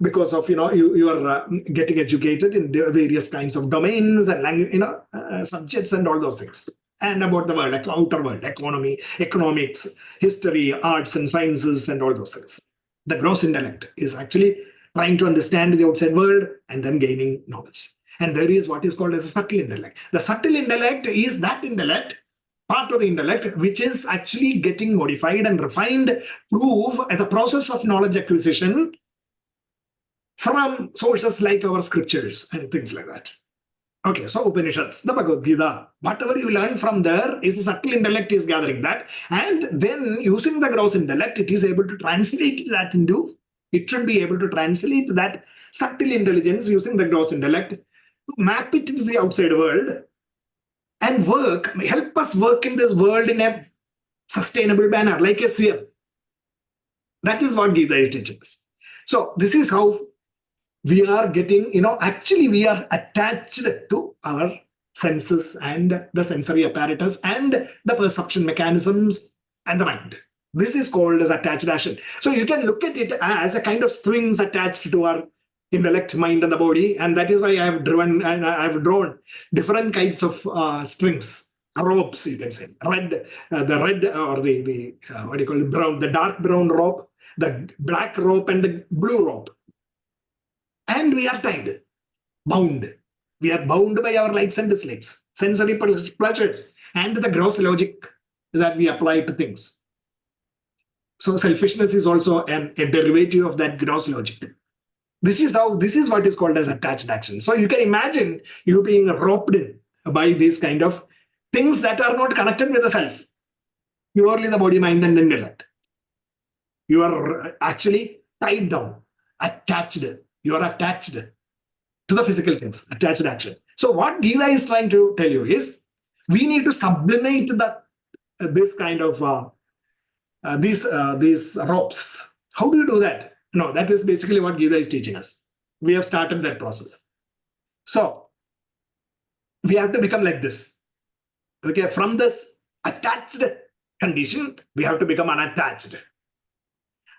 because of you are getting educated in various kinds of domains and language, subjects and all those things, and about the world, like outer world, economy, economics, history, arts and sciences, and all those things. The gross intellect is actually trying to understand the outside world and then gaining knowledge. And there is what is called as a subtle intellect. The subtle intellect is that intellect, part of the intellect, which is actually getting modified and refined through the process of knowledge acquisition from sources like our scriptures and things like that. Okay, so Upanishads, the Bhagavad-Gita, whatever you learn from there is the subtle intellect is gathering that, and then using the gross intellect, it is able to translate that into, it should be able to translate that subtle intelligence using the gross intellect to map it into the outside world and help us work in this world in a sustainable manner, like a sphere. That is what Gita is teaching us. So this is how we are getting, actually we are attached to our senses and the sensory apparatus and the perception mechanisms and the mind. This is called as attached action. So you can look at it as a kind of strings attached to our intellect, mind, and the body, and that is why I have drawn different kinds of strings, ropes, you can say. The red or the what do you call it, brown, the dark brown rope, the black rope, and the blue rope. And we are tied, bound. We are bound by our likes and dislikes, sensory pleasures, and the gross logic that we apply to things. So selfishness is also a derivative of that gross logic. This is what is called as attached action. So you can imagine you being roped in by these kind of things that are not connected with the self, purely the body, mind, and the intellect. You are actually tied down, attached. You are attached to the physical things, attached action. So what Gita is trying to tell you is we need to sublimate this kind of these ropes. How do you do that? No, that is basically what Gita is teaching us. We have started that process. So we have to become like this. Okay, from this attached condition, we have to become unattached.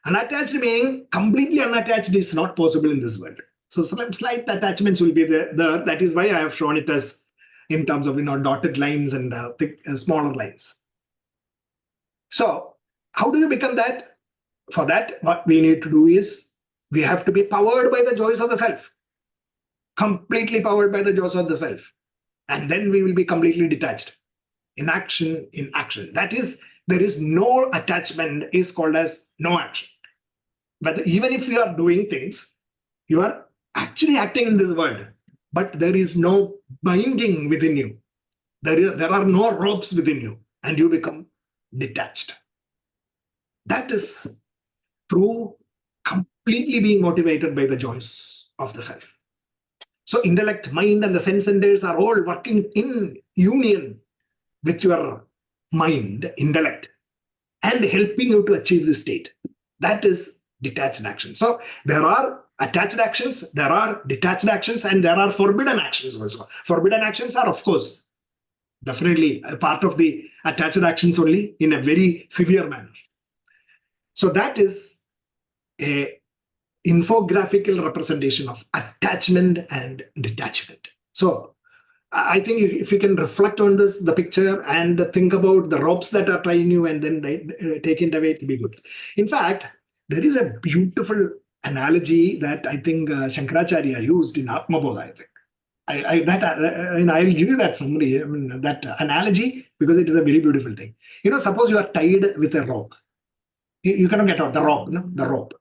Unattached meaning completely unattached is not possible in this world. So slight attachments will be there. That is why I have shown it as in terms of dotted lines and thick, smaller lines. So how do you become that? For that, what we need to do is we have to be powered by the joys of the self. Completely powered by the joys of the self. And then we will be completely detached. In action. That is, there is no attachment is called as no action. But even if you are doing things, you are actually acting in this world. But there is no binding within you. There are no ropes within you. And you become detached. That is through completely being motivated by the joys of the self. So intellect, mind, and the sense centers are all working in union with your mind, intellect, and helping you to achieve this state. That is detached action. So there are attached actions, there are detached actions, and there are forbidden actions also. Forbidden actions are, of course, definitely a part of the attached actions only in a very severe manner. So that is a infographical representation of attachment and detachment. So I think if you can reflect on this, the picture, and think about the ropes that are tying you and then take it away, it will be good. In fact, there is a beautiful analogy that I think Shankaracharya used in Atmabodha, I think. I'll give you that summary, that analogy, because it is a very beautiful thing. Suppose you are tied with a rope. You cannot get out the rope, the rope.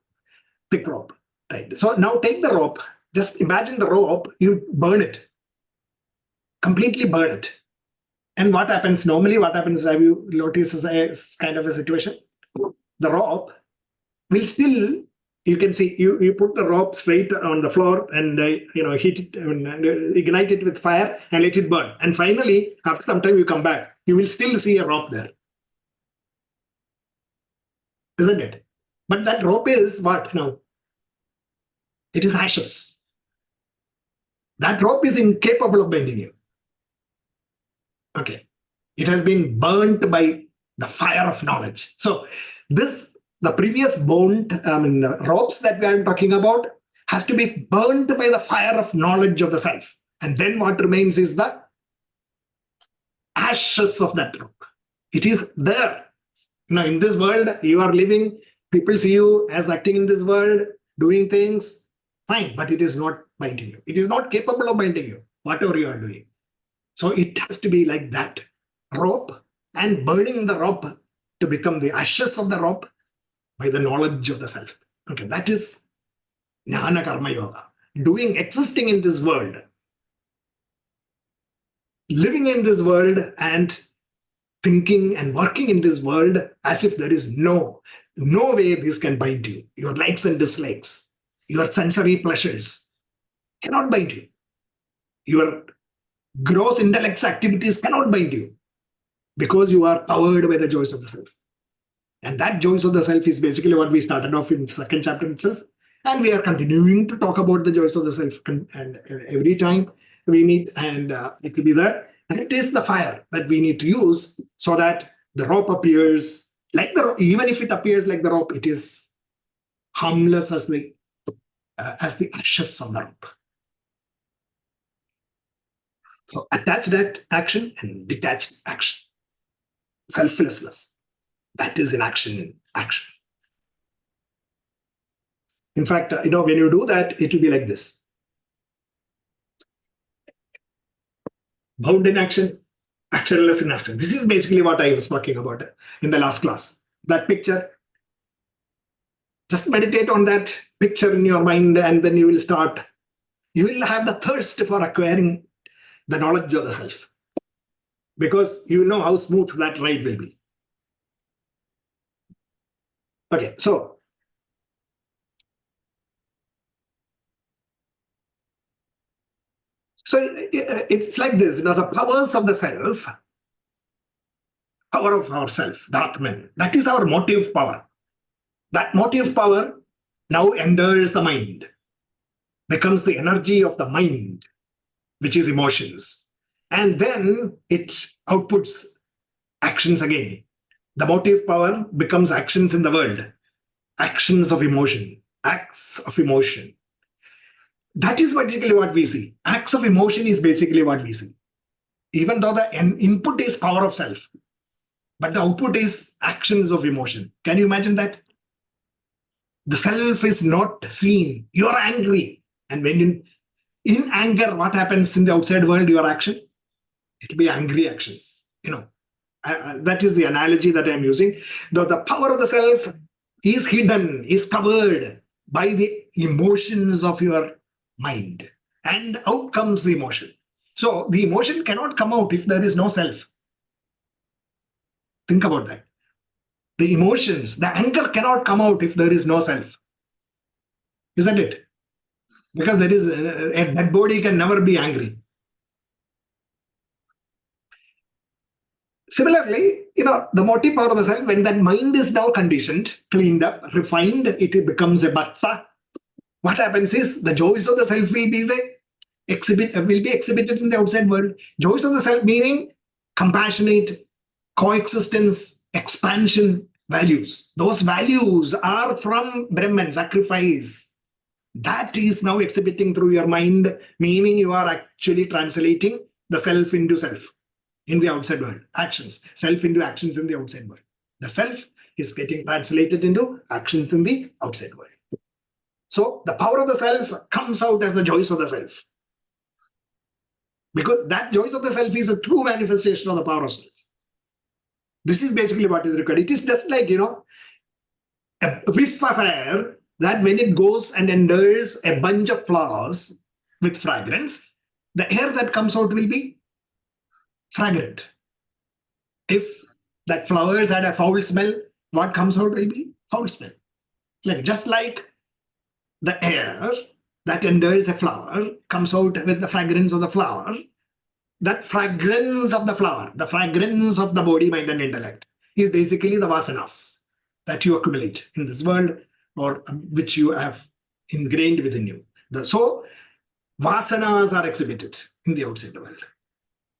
Thick rope, tied. So now take the rope, just imagine the rope, you burn it, completely burn it. And what happens normally, have you noticed a kind of a situation? The rope will still, you can see, you put the rope straight on the floor and heat it, and ignite it with fire and let it burn. And finally, after some time, you come back. You will still see a rope there, isn't it? But that rope is what now? It is ashes. That rope is incapable of bending you. Okay. It has been burnt by the fire of knowledge. So the previous the ropes that I'm talking about has to be burnt by the fire of knowledge of the self. And then what remains is the ashes of that rope. It is there. Now, in this world, you are living, people see you as acting in this world, doing things, fine, but it is not binding you. It is not capable of binding you, whatever you are doing. So it has to be like that rope, and burning the rope to become the ashes of the rope by the knowledge of the self. Okay, that is Jnana Karma Yoga. Existing in this world, living in this world, and thinking and working in this world as if there is no way this can bind you. Your likes and dislikes, your sensory pleasures cannot bind you. Your gross intellect's activities cannot bind you, because you are powered by the joys of the self. And that joys of the self is basically what we started off in the second chapter itself. And we are continuing to talk about the joys of the self. And every time we meet, and it will be there. And it is the fire that we need to use so that the rope appears like the rope. Even if it appears like the rope, it is harmless as the ashes of the rope. So attached action and detached action. Selflessness. That is in action. In fact, when you do that, it will be like this. Bound in action, actionless in action. This is basically what I was talking about in the last class. That picture. Just meditate on that picture in your mind, and then you will have the thirst for acquiring the knowledge of the self. Because you know how smooth that ride will be. Okay, so it's like this, the powers of the self, power of ourself, the Atman, that is our motive power. That motive power now enters the mind, becomes the energy of the mind, which is emotions. And then it outputs actions again. The motive power becomes actions in the world, actions of emotion, acts of emotion. That is basically what we see. Acts of emotion is basically what we see. Even though the input is power of self, but the output is actions of emotion. Can you imagine that? The self is not seen. You are angry. And when in anger, what happens in the outside world, your action? It will be angry actions. That is the analogy that I'm using. The power of the self is hidden, is covered by the emotions of your mind. And out comes the emotion. So the emotion cannot come out if there is no self. Think about that. The emotions, the anger cannot come out if there is no self. Isn't it? Because there is a dead body can never be angry. Similarly, the motive power of the self, when that mind is now conditioned, cleaned up, refined, it becomes a bhatta. What happens is the joys of the self will be exhibited in the outside world. Joys of the self meaning compassionate, coexistence, expansion, values. Those values are from Brahman, sacrifice. That is now exhibiting through your mind, meaning you are actually translating the self into self in the outside world. Actions, self into actions in the outside world. The self is getting translated into actions in the outside world. So the power of the self comes out as the joys of the self. Because that joys of the self is a true manifestation of the power of self. This is basically what is required. It is just like, a whiff of air that when it goes and enters a bunch of flowers with fragrance, the air that comes out will be fragrant. If that flowers had a foul smell, what comes out will be foul smell. Like just like the air that enters a flower comes out with the fragrance of the flower, that fragrance of the flower, the fragrance of the body, mind, and intellect is basically the vasanas that you accumulate in this world or which you have ingrained within you. So vasanas are exhibited in the outside world.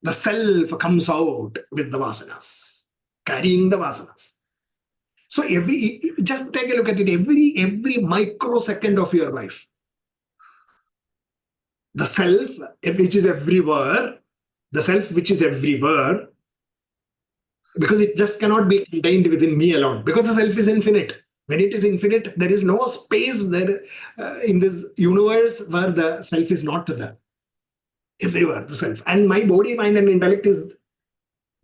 The self comes out with the vasanas, carrying the vasanas. So just take a look at it, every microsecond of your life, the self which is everywhere, because it just cannot be contained within me alone, because the self is infinite. When it is infinite, there is no space there in this universe where the self is not there. Everywhere, the self. And my body, mind, and intellect is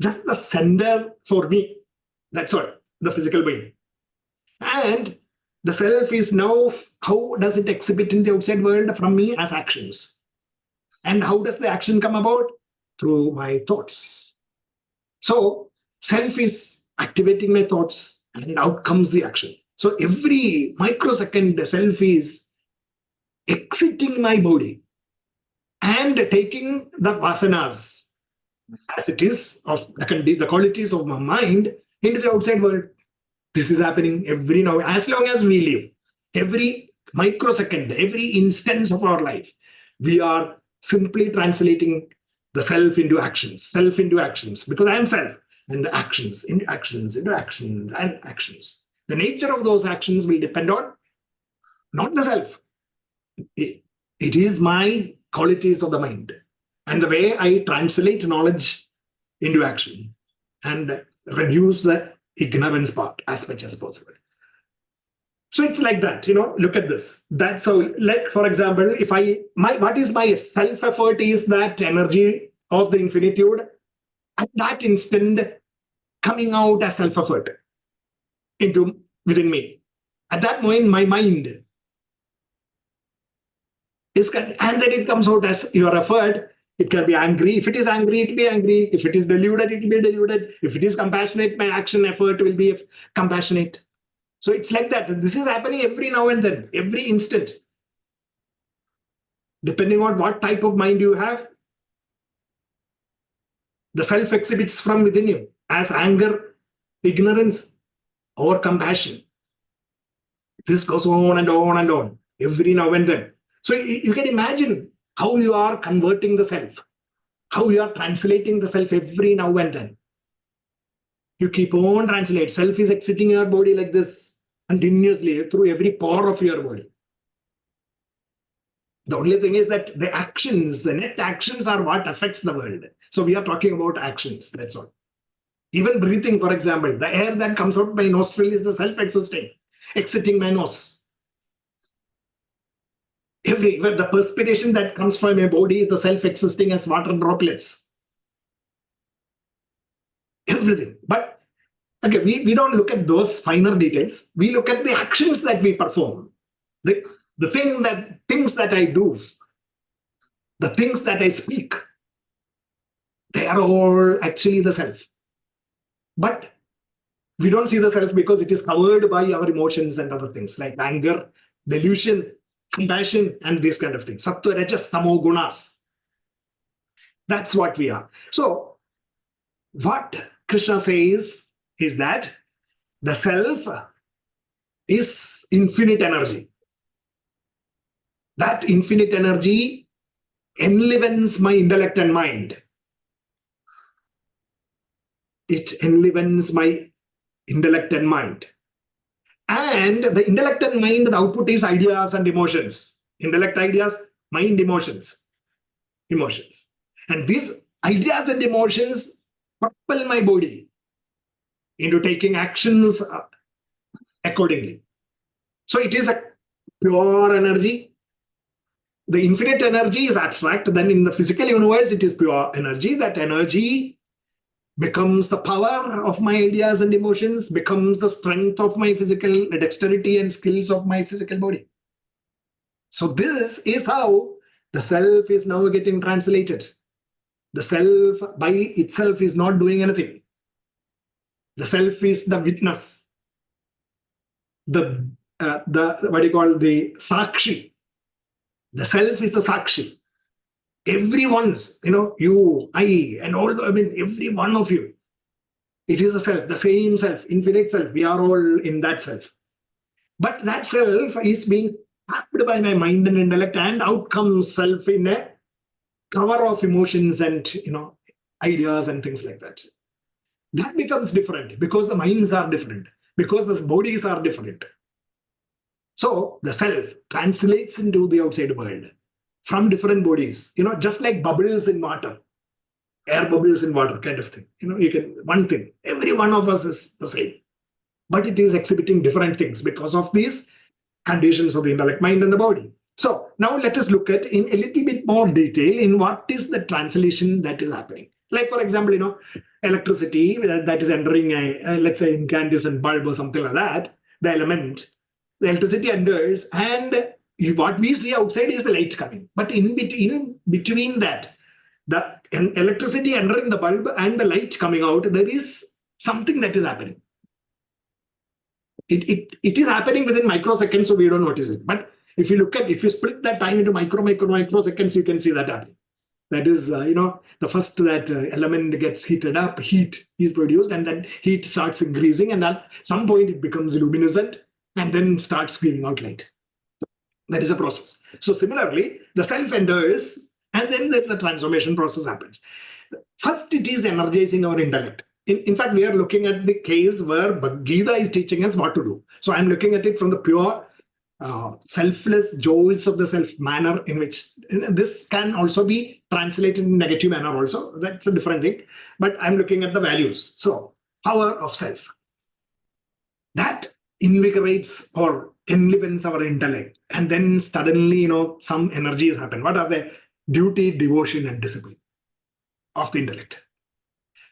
just the sender for me. That's what, the physical being. And the self is now, how does it exhibit in the outside world from me? As actions. And how does the action come about? Through my thoughts. So self is activating my thoughts, and out comes the action. So every microsecond, the self is exiting my body and taking the vasanas, as it is, of the qualities of my mind, into the outside world. This is happening every now, as long as we live. Every microsecond, every instance of our life, we are simply translating the self into actions, because I am self, and the actions into actions, into actions, and actions. The nature of those actions will depend on not the self. It is my qualities of the mind and the way I translate knowledge into action and reduce the ignorance part as much as possible. So it's like that, look at this. That's how, like, for example, if what is my self-effort is that energy of the infinitude at that instant coming out as self-effort within me. At that moment, my mind is, and then it comes out as your effort. It can be angry. If it is angry, it will be angry. If it is deluded, it will be deluded. If it is compassionate, my action effort will be compassionate. So it's like that. This is happening every now and then, every instant. Depending on what type of mind you have, the self exhibits from within you as anger, ignorance, or compassion. This goes on and on and on, every now and then. So you can imagine how you are converting the self, how you are translating the self every now and then. You keep on translate. Self is exiting your body like this continuously through every pore of your body. The only thing is that the actions, the net actions, are what affects the world. So we are talking about actions, that's all. Even breathing, for example, the air that comes out my nostril is the self-existing, exiting my nose. The perspiration that comes from my body is the self-existing as water droplets. Everything. But okay, we don't look at those finer details. We look at the actions that we perform. The things that I do, the things that I speak, they are all actually the self. But we don't see the self because it is covered by our emotions and other things like anger, delusion, compassion, and these kind of things. Sattva, Rajas, Tamo gunas. That's what we are. So what Krishna says is that the self is infinite energy. That infinite energy enlivens my intellect and mind. It enlivens my intellect and mind. And the intellect and mind, the output is ideas and emotions. Intellect, ideas, mind, emotions. Emotions. And these ideas and emotions propel my body into taking actions accordingly. So it is a pure energy. The infinite energy is abstract. Then in the physical universe, it is pure energy. That energy becomes the power of my ideas and emotions, becomes the strength of my physical dexterity and skills of my physical body. So this is how the self is now getting translated. The self by itself is not doing anything. The self is the witness. The the Sakshi. The self is the Sakshi. Everyone's, you, I, and every one of you. It is the self, the same self, infinite self. We are all in that self. But that self is being tapped by my mind and intellect, and out comes self in a cover of emotions and ideas and things like that. That becomes different because the minds are different, because the bodies are different. So the self translates into the outside world from different bodies, just like bubbles in water, air bubbles in water kind of thing. One thing, every one of us is the same, but it is exhibiting different things because of these conditions of the intellect, mind, and the body. So now let us look at in a little bit more detail in what is the translation that is happening. Like, for example, electricity that is entering let's say, incandescent bulb or something like that, the element, the electricity enters, and what we see outside is the light coming. But in between that, the electricity entering the bulb and the light coming out, there is something that is happening. It is happening within microseconds, so we don't notice it. But if you split that time into microseconds, you can see that happening. That is, the first that element gets heated up, heat is produced, and then heat starts increasing, and at some point it becomes luminescent and then starts giving out light. That is a process. So similarly, the self enters, and then the transformation process happens. First, it is energizing our intellect. In fact, we are looking at the case where Gita is teaching us what to do. So I'm looking at it from the pure selfless joys of the self manner, in which this can also be translated in negative manner also. That's a different thing. But I'm looking at the values. So power of self. That invigorates or enlivens our intellect. And then suddenly, some energies happen. What are they? Duty, devotion, and discipline of the intellect,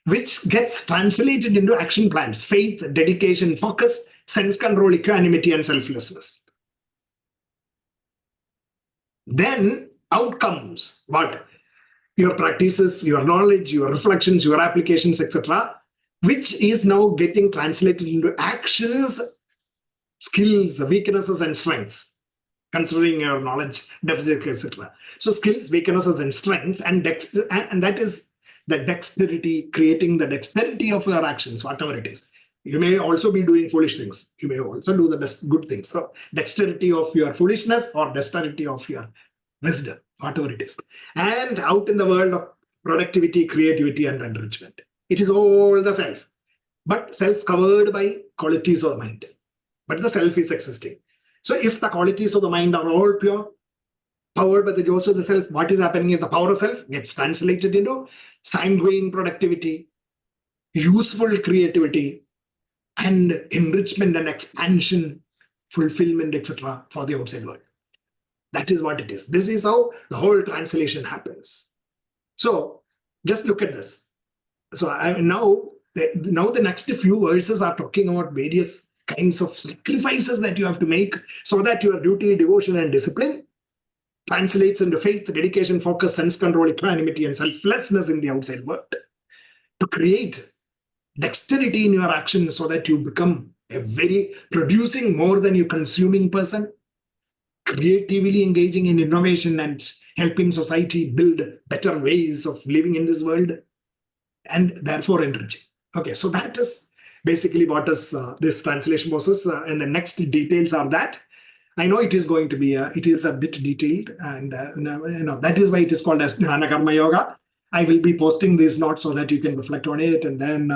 which gets translated into action plans, faith, dedication, focus, sense control, equanimity, and selflessness. Then outcomes, what? Your practices, your knowledge, your reflections, your applications, etc., which is now getting translated into actions, skills, weaknesses, and strengths, considering your knowledge, deficit, etc. So skills, weaknesses, and strengths, and that is the dexterity, creating the dexterity of your actions, whatever it is. You may also be doing foolish things. You may also do the good things. So dexterity of your foolishness or dexterity of your wisdom, whatever it is. And out in the world of productivity, creativity, and enrichment. It is all the self, but self covered by qualities of the mind. But the self is existing. So if the qualities of the mind are all pure, powered by the joys of the self, what is happening is the power of self gets translated into sanguine productivity, useful creativity, and enrichment and expansion, fulfillment, etc. for the outside world. That is what it is. This is how the whole translation happens. So just look at this. So now the next few verses are talking about various kinds of sacrifices that you have to make so that your duty, devotion, and discipline translates into faith, dedication, focus, sense control, equanimity, and selflessness in the outside world. To create dexterity in your actions so that you become a very producing more than you consuming person, creatively engaging in innovation and helping society build better ways of living in this world, and therefore enriching. Okay, so that is basically what is this translation process, and the next details are that. I know it is going to be it is a bit detailed, and that is why it is called as Jnana Karma Yoga. I will be posting these notes so that you can reflect on it and then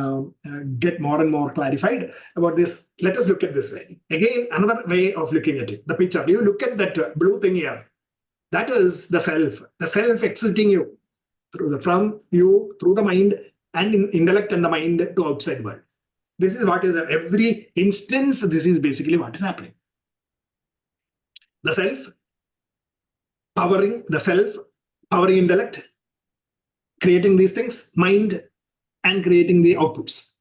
get more and more clarified about this. Let us look at this way. Again, another way of looking at it. The picture. You look at that blue thing here. That is the self exiting you from you through the mind and intellect and the mind to outside world. This is what is every instance. This is basically what is happening. The self powering intellect, creating these things, mind, and creating the outputs,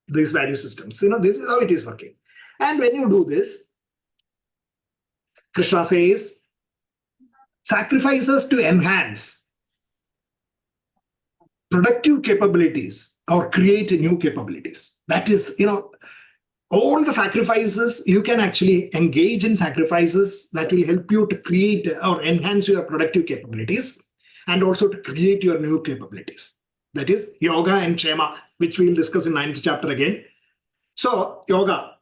these value systems. This is how it is working. And when you do this, Krishna says, sacrifices to enhance productive capabilities or create new capabilities. That is, all the sacrifices, you can actually engage in sacrifices that will help you to create or enhance your productive capabilities and also to create your new capabilities. That is yoga and kshema, which we'll discuss in 9th chapter again. So yoga,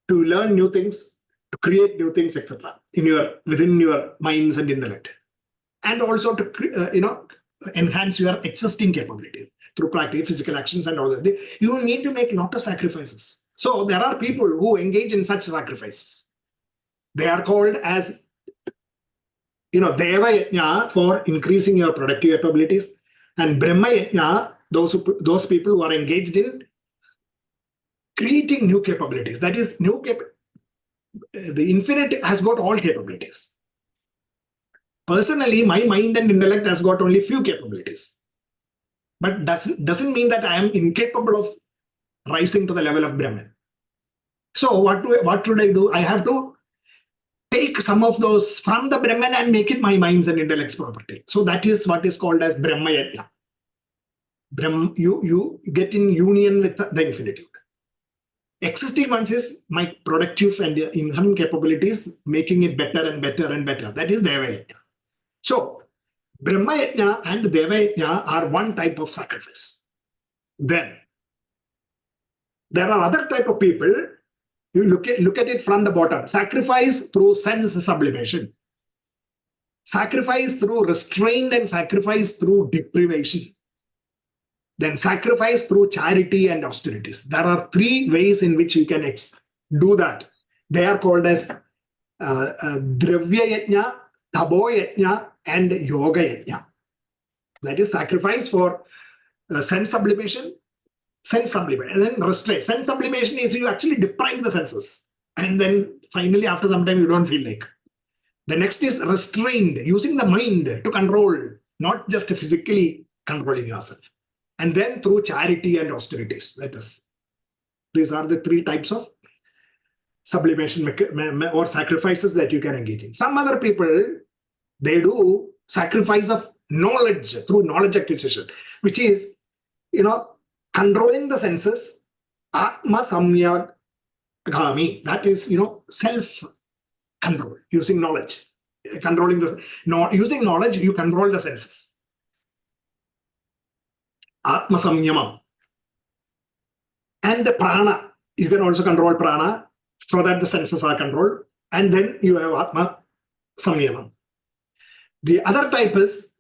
to learn new things, to create new things, etc., within your minds and intellect, and also to enhance your existing capabilities through practice, physical actions, and all that. You need to make a lot of sacrifices. So there are people who engage in such sacrifices. They are called as Deva Yajna for increasing your productive capabilities, and Brahma Yajna, those people who are engaged in creating new capabilities. That is, the infinite has got all capabilities. Personally, my mind and intellect has got only few capabilities. But doesn't mean that I am incapable of rising to the level of Brahman. So what should I do? I have to take some of those from the Brahman and make it my mind's and intellect's property. So that is what is called as Brahma Yajna. You get in union with the infinitude. Existing ones is my productive and inherent capabilities, making it better and better and better. That is Deva Yajna. So Brahma Yajna and Deva Yajna are one type of sacrifice. Then there are other type of people. You look at it from the bottom. Sacrifice through sense sublimation. Sacrifice through restraint and sacrifice through deprivation. Then sacrifice through charity and austerities. There are three ways in which you can do that. They are called as Dravya Yajna, Tabo Yajna, and Yoga Yajna. That is sacrifice for sense sublimation, and then restraint. Sense sublimation is you actually deprive the senses. And then finally, after some time, you don't feel like. The next is restrained, using the mind to control, not just physically controlling yourself. And then through charity and austerities. These are the three types of sublimation or sacrifices that you can engage in. Some other people, they do sacrifice of knowledge through knowledge acquisition, which is, controlling the senses, Atma Samya Gami. That is, self-control, using knowledge. Using knowledge, you control the senses. Atma Samyama. And prana, you can also control prana so that the senses are controlled. And then you have Atma Samyama. The other type is,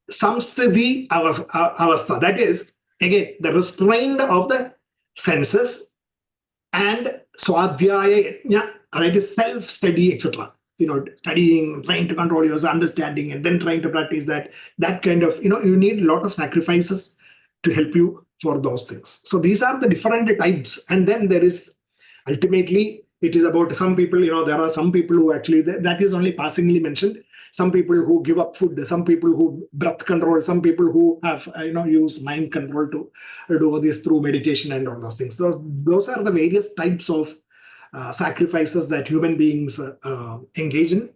Samsthiti Avastha. That is, again, the restraint of the senses and Swadhyaya Yajna, that is self-study, etc. Studying, trying to control your understanding, and then trying to practice that kind of, you need a lot of sacrifices to help you for those things. So these are the different types. And then there is, ultimately, it is about some people, there are some people who actually, that is only passingly mentioned. Some people who give up food, some people who breath control, some people who have, use mind control to do this through meditation and all those things. Those are the various types of sacrifices that human beings engage in.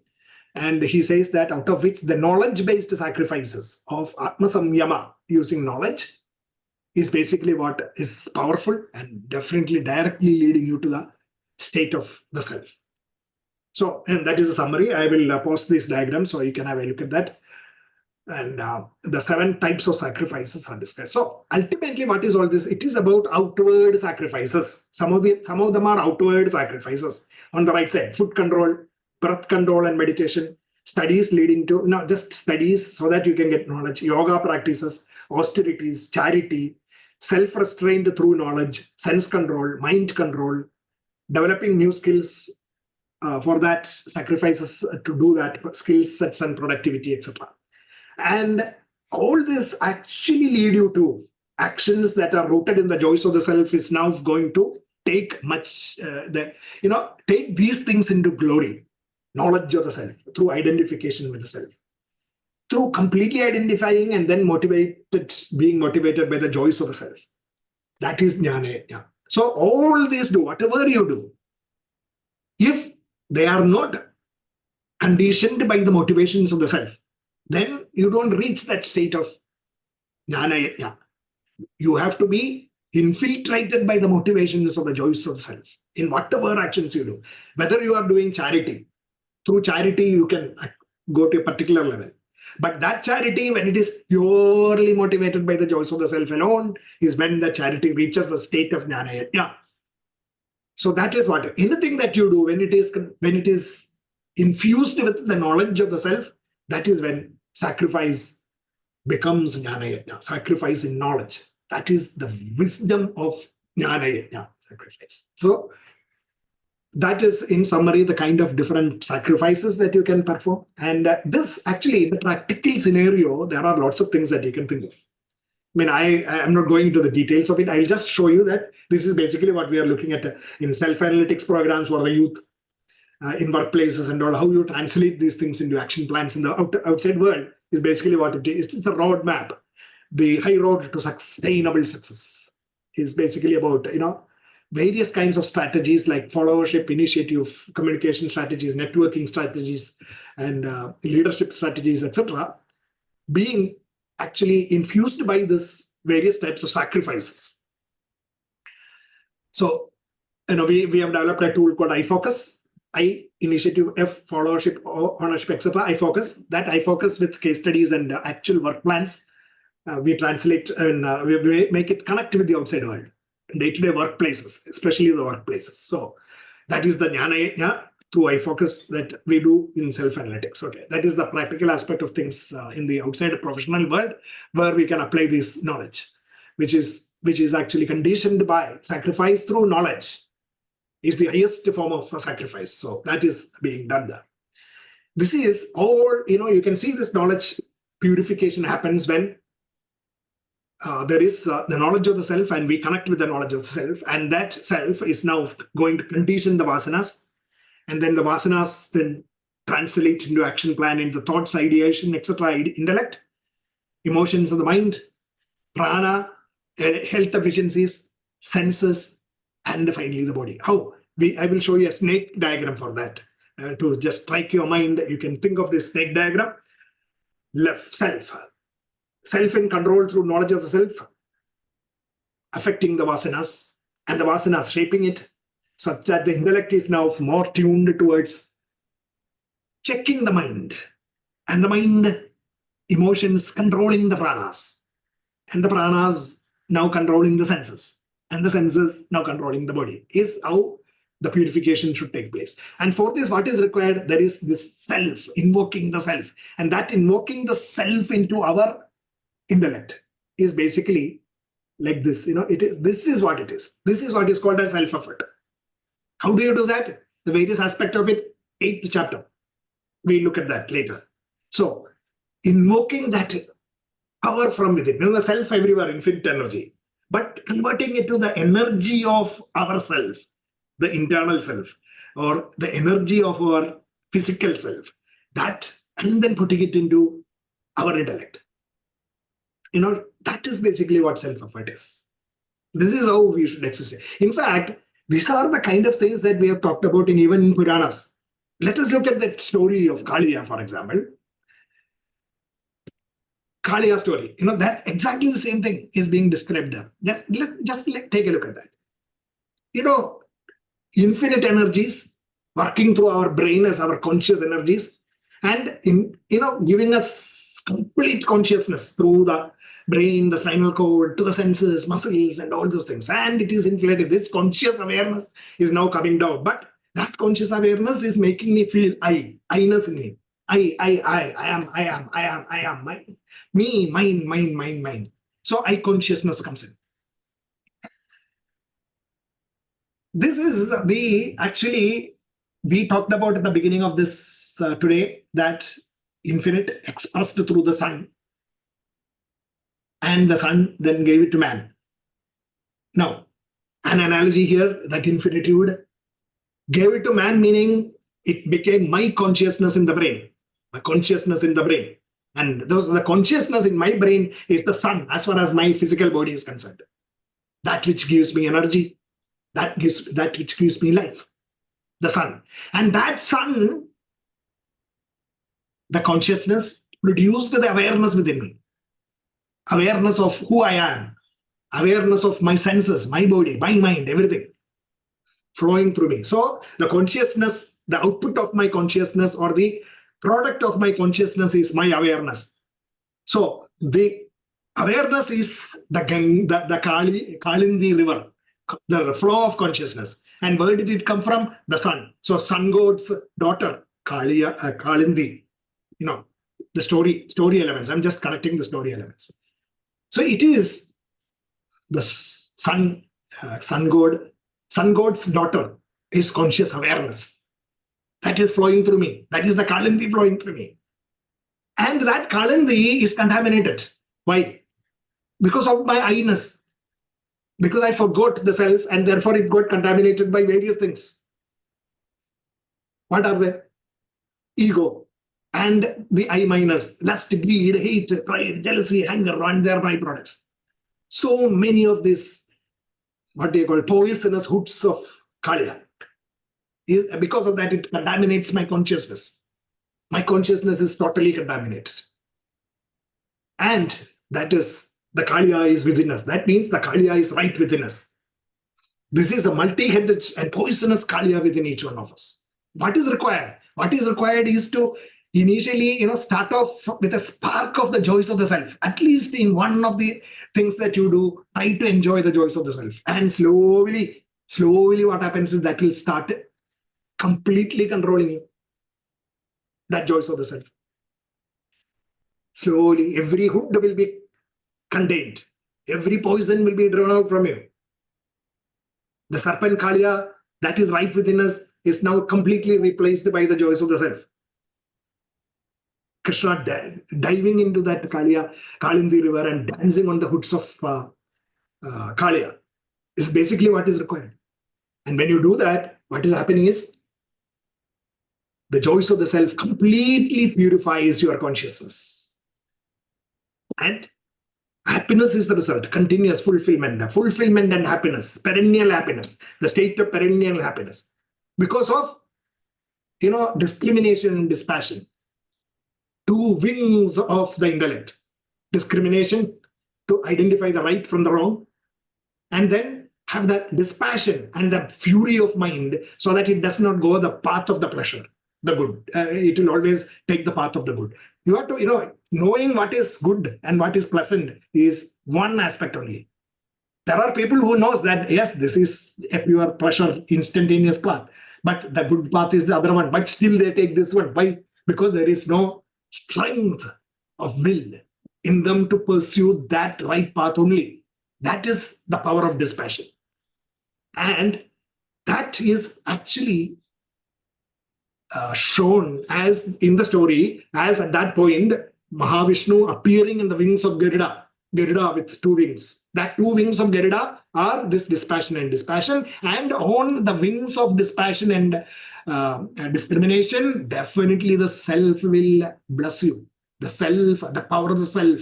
And he says that out of which the knowledge-based sacrifices of Atma Samyama, using knowledge, is basically what is powerful and definitely directly leading you to the state of the self. So, and that is a summary. I will post this diagram so you can have a look at that. And the 7 types of sacrifices are discussed. So ultimately, what is all this? It is about outward sacrifices. Some of them are outward sacrifices. On the right side, food control, breath control and meditation, studies leading to, not just studies so that you can get knowledge, yoga practices, austerities, charity, self-restraint through knowledge, sense control, mind control, developing new skills, for that, sacrifices to do that, skill sets and productivity, etc. And all this actually lead you to actions that are rooted in the joys of the self is now going to take take these things into glory. Knowledge of the self, through identification with the self, through completely identifying and then being motivated by the joys of the self. That is Jnana. So all these whatever you do, if they are not conditioned by the motivations of the self, then you don't reach that state of Jnana. You have to be infiltrated by the motivations of the joys of the self in whatever actions you do. Whether you are doing charity, through charity you can go to a particular level. But that charity, when it is purely motivated by the joys of the self alone, is when the charity reaches the state of Jnana. Yeah. So that is what anything that you do when it is infused with the knowledge of the self, that is when sacrifice becomes Jnana Yajna, sacrifice in knowledge. That is the wisdom of Jnana Yajna, sacrifice. So that is, in summary, the kind of different sacrifices that you can perform. And this actually, in the practical scenario, there are lots of things that you can think of. I mean, I am not going into the details of it. I'll just show you that this is basically what we are looking at in self-analytics programs for the youth, in workplaces and all. How you translate these things into action plans in the outside world is basically what it is. It's a roadmap. The high road to sustainable success is basically about, various kinds of strategies like followership, initiative, communication strategies, networking strategies, and leadership strategies, etc., being actually infused by this various types of sacrifices. So, we have developed a tool called iFocus. I, initiative, F, followership, ownership, etc. iFocus. That iFocus with case studies and actual work plans, we translate and we make it connect with the outside world, day-to-day workplaces, especially the workplaces. So that is the Jnana Yajna through iFocus that we do in self-analytics. Okay, that is the practical aspect of things in the outside professional world where we can apply this knowledge, which is actually conditioned by sacrifice through knowledge. Is the highest form of sacrifice. So that is being done there. This is all, you can see this knowledge purification happens when there is the knowledge of the self and we connect with the knowledge of the self, and that self is now going to condition the vasanas, and then the vasanas then translate into action plan, into thoughts, ideation, etc., intellect, emotions of the mind, prana, health efficiencies, senses, and finally the body. How? I will show you a snake diagram for that. To just strike your mind, you can think of this snake diagram. Left, self in control through knowledge of the self, affecting the vasanas, and the vasanas shaping it, such that the intellect is now more tuned towards checking the mind, and the mind, emotions controlling the pranas, and the pranas now controlling the senses, and the senses now controlling the body, is how the purification should take place. And for this, what is required? There is this self, invoking the self. And that invoking the self into our intellect is basically like this. This is what it is. This is what is called as self-effort. How do you do that? The various aspects of it, 8th chapter. We'll look at that later. So, invoking that power from within. The self everywhere, infinite energy. But converting it to the energy of ourself, the internal self, or the energy of our physical self, that, and then putting it into our intellect. That is basically what self-effort is. This is how we should exercise. In fact, these are the kind of things that we have talked about even in Puranas. Let us look at that story of Kaliya, for example. Kaliya story. That exactly the same thing is being described there. Just take a look at that. Infinite energies working through our brain as our conscious energies, and giving us complete consciousness through the brain, the spinal cord, to the senses, muscles, and all those things. And it is inflated. This conscious awareness is now coming down. But that conscious awareness is making me feel I-ness in me. I am, me, mine. So I consciousness comes in. This is we talked about at the beginning of this today, that infinite expressed through the sun, and the sun then gave it to man. Now, an analogy here, that infinitude gave it to man, meaning it became my consciousness in the brain, a consciousness in the brain. And the consciousness in my brain is the sun, as far as my physical body is concerned. That which gives me energy, that which gives me life, the sun. And that sun, the consciousness, produced the awareness within me. Awareness of who I am, awareness of my senses, my body, my mind, everything flowing through me. So the consciousness, the output of my consciousness or the product of my consciousness is my awareness. So the awareness is the Kalindi river, the flow of consciousness. And where did it come from? The sun. So sun god's daughter, Kalindi. The story elements. I'm just connecting the story elements. So it is the sun god's daughter is conscious awareness. That is flowing through me. That is the Kalindi flowing through me. And that Kalindi is contaminated. Why? Because of my I-ness. Because I forgot the self and therefore it got contaminated by various things. What are they? Ego and the I minus, lust, greed, hate, pride, jealousy, anger, and their byproducts. So many of these, what they call poisonous hoods of Kaliya. Because of that, it contaminates my consciousness. My consciousness is totally contaminated. And that is, the Kaliya is within us. That means the Kaliya is right within us. This is a multi-headed and poisonous Kaliya within each one of us. What is required? What is required is to initially, start off with a spark of the joys of the self. At least in one of the things that you do, try to enjoy the joys of the self. And slowly what happens is that will start completely controlling you. That joys of the self. Slowly, every hood will be contained. Every poison will be drawn out from you. The serpent Kaliya that is right within us is now completely replaced by the joys of the self. Krishna diving into that Kalindi river and dancing on the hoods of Kaliya is basically what is required. And when you do that, what is happening is the joys of the self completely purifies your consciousness. And happiness is the result, continuous fulfillment and happiness, perennial happiness, the state of perennial happiness. Because of, discrimination and dispassion. Two wings of the intellect. Discrimination to identify the right from the wrong, and then have the dispassion and the fury of mind so that it does not go the path of the pleasure, the good. It will always take the path of the good. You have to, knowing what is good and what is pleasant is one aspect only. There are people who knows that, yes, this is a pure pleasure, instantaneous path, but the good path is the other one. But still they take this one. Why? Because there is no strength of will in them to pursue that right path only. That is the power of dispassion. And that is actually shown as in the story, as at that point, Mahavishnu appearing in the wings of Garuda with two wings. That two wings of Garuda are this dispassion, and on the wings of dispassion and discrimination, definitely the self will bless you. The power of the self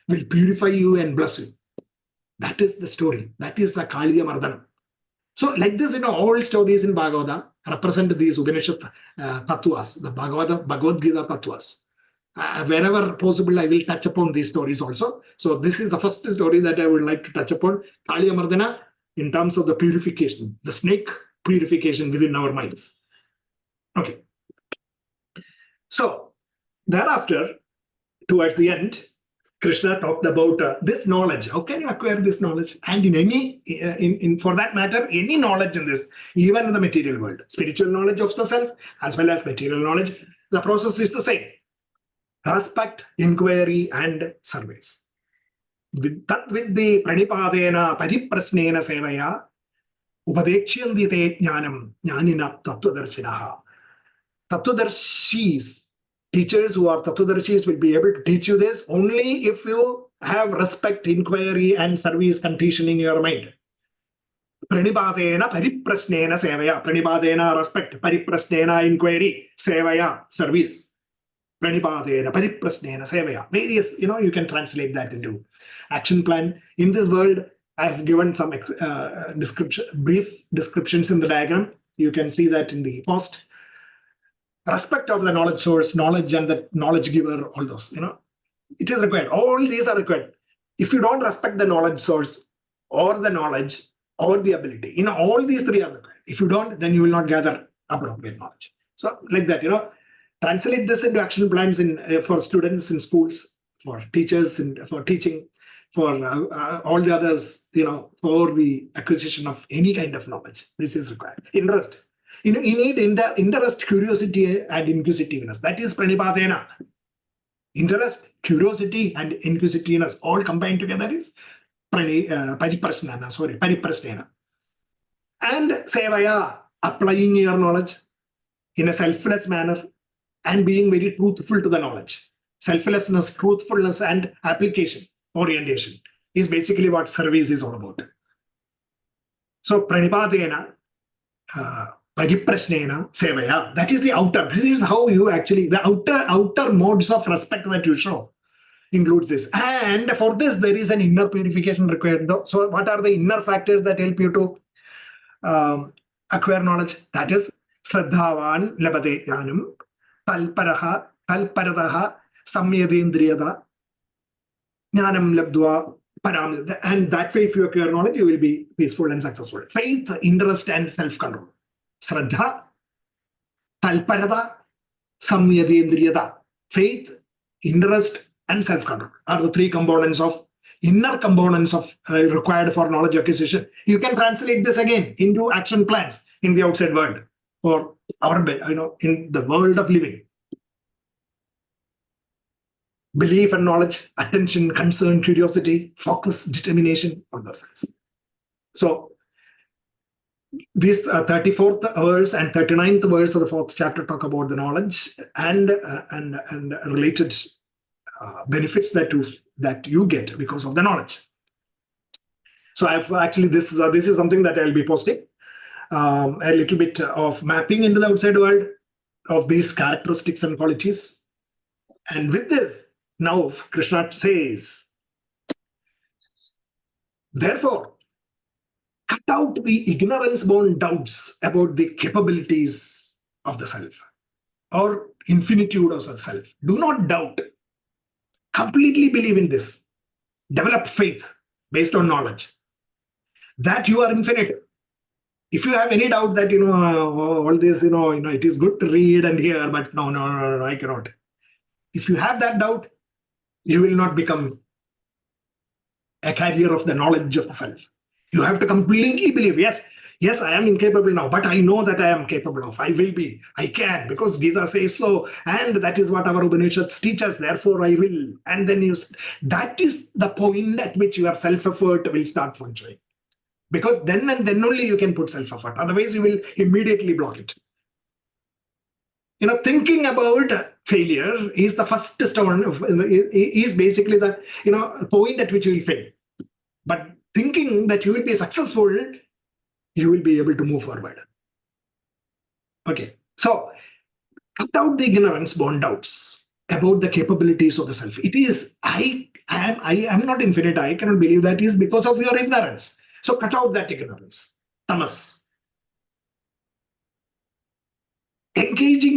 will purify you and bless you. That is the story. That is the Kaliya Mardana. So like this, all stories in Bhagavata represent these Upanishad tattvas, the Bhagavad-Gita tattvas. Wherever possible, I will touch upon these stories also. So this is the first story that I would like to touch upon, Kaliya Mardana, in terms of the purification, the snake purification within our minds. Okay. So thereafter, towards the end, Krishna talked about this knowledge. How can you acquire this knowledge? And for that matter, any knowledge in this, even in the material world, spiritual knowledge of the self as well as material knowledge, the process is the same. Respect, inquiry, and service. Tat vidhi pranipadena pariprasnena sevaya upadekshyanti te jnanam jnanina tattvadarshinaha. Tattvadarshis, teachers who are tattvadarshis will be able to teach you this only if you have respect, inquiry, and service conditioning in your mind. Pranipadena pariprasnena sevaya. Pranipadena respect, pariprasnena inquiry, sevaya service. Pranipadena pariprasnena sevaya. Various, you can translate that into action plan. In this world, I have given some brief descriptions in the diagram. You can see that in the post. Respect of the knowledge source, knowledge and the knowledge giver, all those, it is required. All these are required. If you don't respect the knowledge source, or the knowledge or the ability. All these three are required. If you don't, then you will not gather appropriate knowledge. So like that, translate this into action plans for students in schools, for teachers, for teaching, for all the others, for the acquisition of any kind of knowledge. This is required. Interest. You need interest, curiosity, and inquisitiveness. That is pranipadena. Interest, curiosity, and inquisitiveness all combined together is pariprasnena. And sevaya, applying your knowledge in a selfless manner and being very truthful to the knowledge. Selflessness, truthfulness, and application, orientation is basically what service is all about. So pranipadena, pariprasnena, sevaya, that is the outer. This is how you actually, the outer modes of respect that you show includes this. And for this, there is an inner purification required. So what are the inner factors that help you to acquire knowledge? That is Shraddhavan labate jnanam, talparadaha, samyadendriyada, jnanam labdva param. And that way, if you acquire knowledge, you will be peaceful and successful. Faith, interest, and self-control. Shraddha, talparada, samyadendriyada. Faith, interest, and self-control are the three inner components of required for knowledge acquisition. You can translate this again into action plans in the outside world, or in the world of living. Belief and knowledge, attention, concern, curiosity, focus, determination, all those things. So this 34th verse and 39th verse of the 4th chapter talk about the knowledge and related benefits that you get because of the knowledge. So I've actually, this is something that I'll be posting, a little bit of mapping into the outside world of these characteristics and qualities. And with this, now Krishna says, therefore, cut out the ignorance-born doubts about the capabilities of the self or infinitude of the self. Do not doubt. Completely believe in this. Develop faith based on knowledge that you are infinite. If you have any doubt that all this, it is good to read and hear, but no, I cannot. If you have that doubt, you will not become a carrier of the knowledge of the self. You have to completely believe, yes, I am incapable now, but I know that I am capable of. I will be. I can, because Gita says so. And that is what our Upanishads teach us. Therefore, I will. And then that is the point at which your self-effort will start functioning. Because then and then only you can put self-effort. Otherwise, you will immediately block it. Thinking about failure is the first stone, is basically the point at which you will fail. But thinking that you will be successful, you will be able to move forward. Okay, so cut out the ignorance-born doubts about the capabilities of the self. It is, I am not infinite, I cannot believe that is because of your ignorance. So cut out that ignorance, tamas. Engaging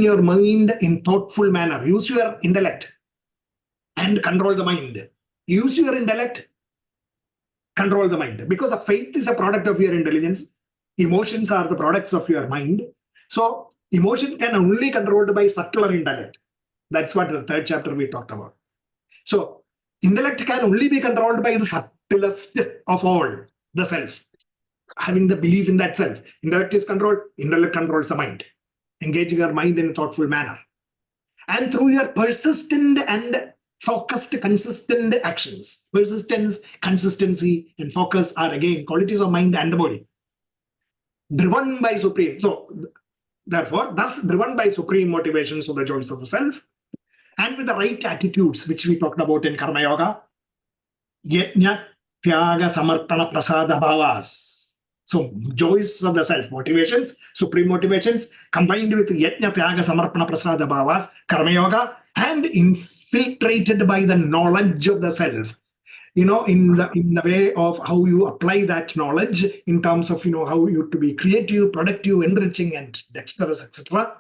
your mind in thoughtful manner. Use your intellect and control the mind. Use your intellect, control the mind. Because the faith is a product of your intelligence. Emotions are the products of your mind. So emotion can only be controlled by subtler intellect. That's what the 3rd chapter we talked about. So intellect can only be controlled by the subtlest of all, the self. Having the belief in that self. Intellect is controlled, intellect controls the mind. Engaging your mind in a thoughtful manner. And through your persistent and focused, consistent actions. Persistence, consistency, and focus are again qualities of mind and the body. Driven by supreme. So, therefore, thus driven by supreme motivations of the joys of the self, and with the right attitudes, which we talked about in Karma Yoga, Yajna, Tyaga, Samarpana, Prasada, Bhavas. So, joys of the self, motivations, supreme motivations, combined with Yajna, Tyaga, Samarpana, Prasada, Bhavas, Karma Yoga, and infiltrated by the knowledge of the self. In the way of how you apply that knowledge in terms of, how you to be creative, productive, enriching, and dexterous, etc.,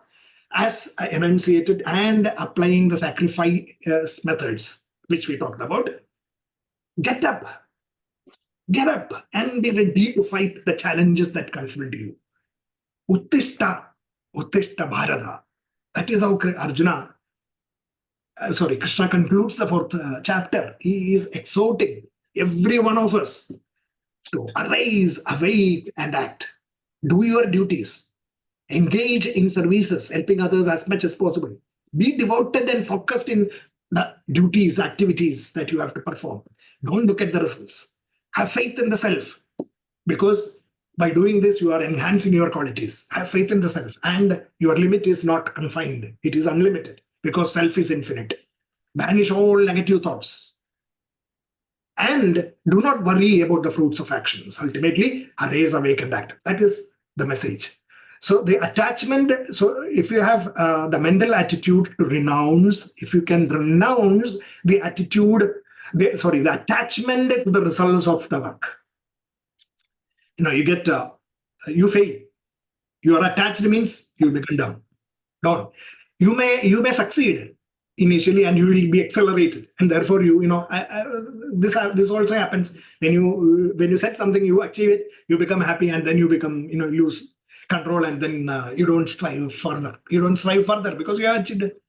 as enunciated, and applying the sacrifice methods, which we talked about. Get up. Get up and be ready to fight the challenges that confront you. Uttishta, Uttishta Bharata. That is how Arjuna, Krishna concludes the fourth chapter. He is exhorting every one of us to arise, awake, and act. Do your duties. Engage in services, helping others as much as possible. Be devoted and focused in the duties, activities that you have to perform. Don't look at the results. Have faith in the self, because by doing this, you are enhancing your qualities. Have faith in the self, and your limit is not confined. It is unlimited, because self is infinite. Banish all negative thoughts. And do not worry about the fruits of actions. Ultimately, arise, awake, and act. That is the message. So the attachment, so if you have the mental attitude to renounce, if you can renounce the attitude, the attachment to the results of the work. You get, you fail. You are attached means you become down. You may succeed initially, and you will be accelerated, and therefore this also happens when you set something, you achieve it, you become happy, and then you become lose control, and then you don't strive further. Because you have achieved it.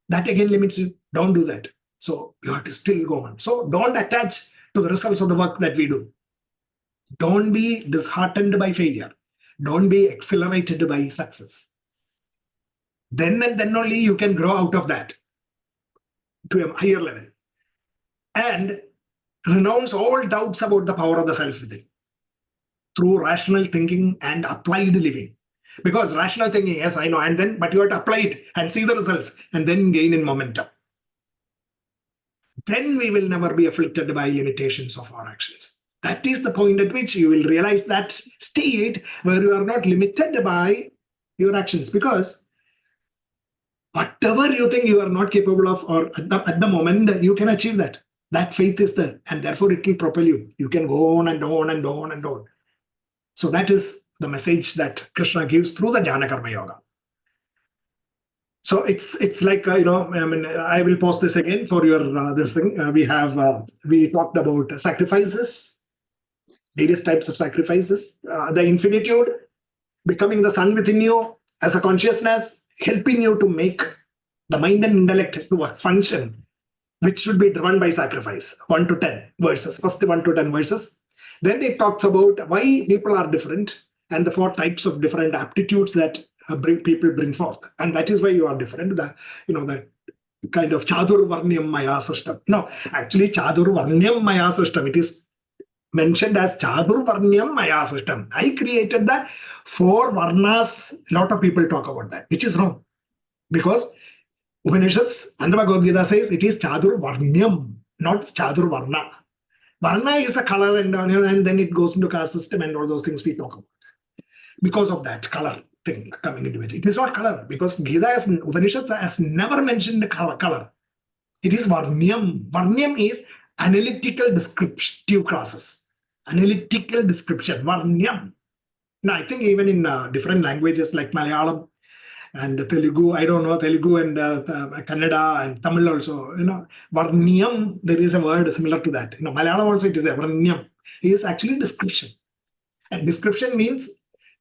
That again limits you. Don't do that. So you have to still go on. So don't attach to the results of the work that we do. Don't be disheartened by failure. Don't be accelerated by success. Then and then only you can grow out of that to a higher level. And renounce all doubts about the power of the self within through rational thinking and applied living. Because rational thinking, yes, I know, and then, but you have to apply it and see the results and then gain in momentum. Then we will never be afflicted by limitations of our actions. That is the point at which you will realize that state where you are not limited by your actions, because whatever you think you are not capable of, or at the moment, you can achieve that. That faith is there, and therefore it will propel you. You can go on and on and on and on. So that is the message that Krishna gives through the Jnana Karma Yoga. So it's like, I will post this again for your this thing. We talked about sacrifices, various types of sacrifices, the infinitude, becoming the sun within you as a consciousness, helping you to make the mind and intellect to function, which should be driven by sacrifice. 1 to 10 verses, first 1 to 10 verses. Then it talks about why people are different and the 4 types of different aptitudes that people bring forth, and that is why you are different. The kind of Chadur Varnyam Maya system. Actually Chadur Varnyam Maya system, it is mentioned as Chadur Varnyam Maya system. I created the 4 Varnas. A lot of people talk about that, which is wrong, because Upanishads and the Bhagavad-Gita says it is Chadur Varnyam, not Chadur Varna. Varna is the color, and then it goes into caste system and all those things we talk about. Because of that color thing coming into it. It is not color, because Upanishads has never mentioned color. It is Varnyam. Varnyam is analytical descriptive classes. Analytical description, Varnyam. Now, I think even in different languages like Malayalam and Telugu, I don't know, Telugu and Kannada and Tamil also, Varnyam, there is a word similar to that. Malayalam also it is a Varnyam. It is actually description. And description means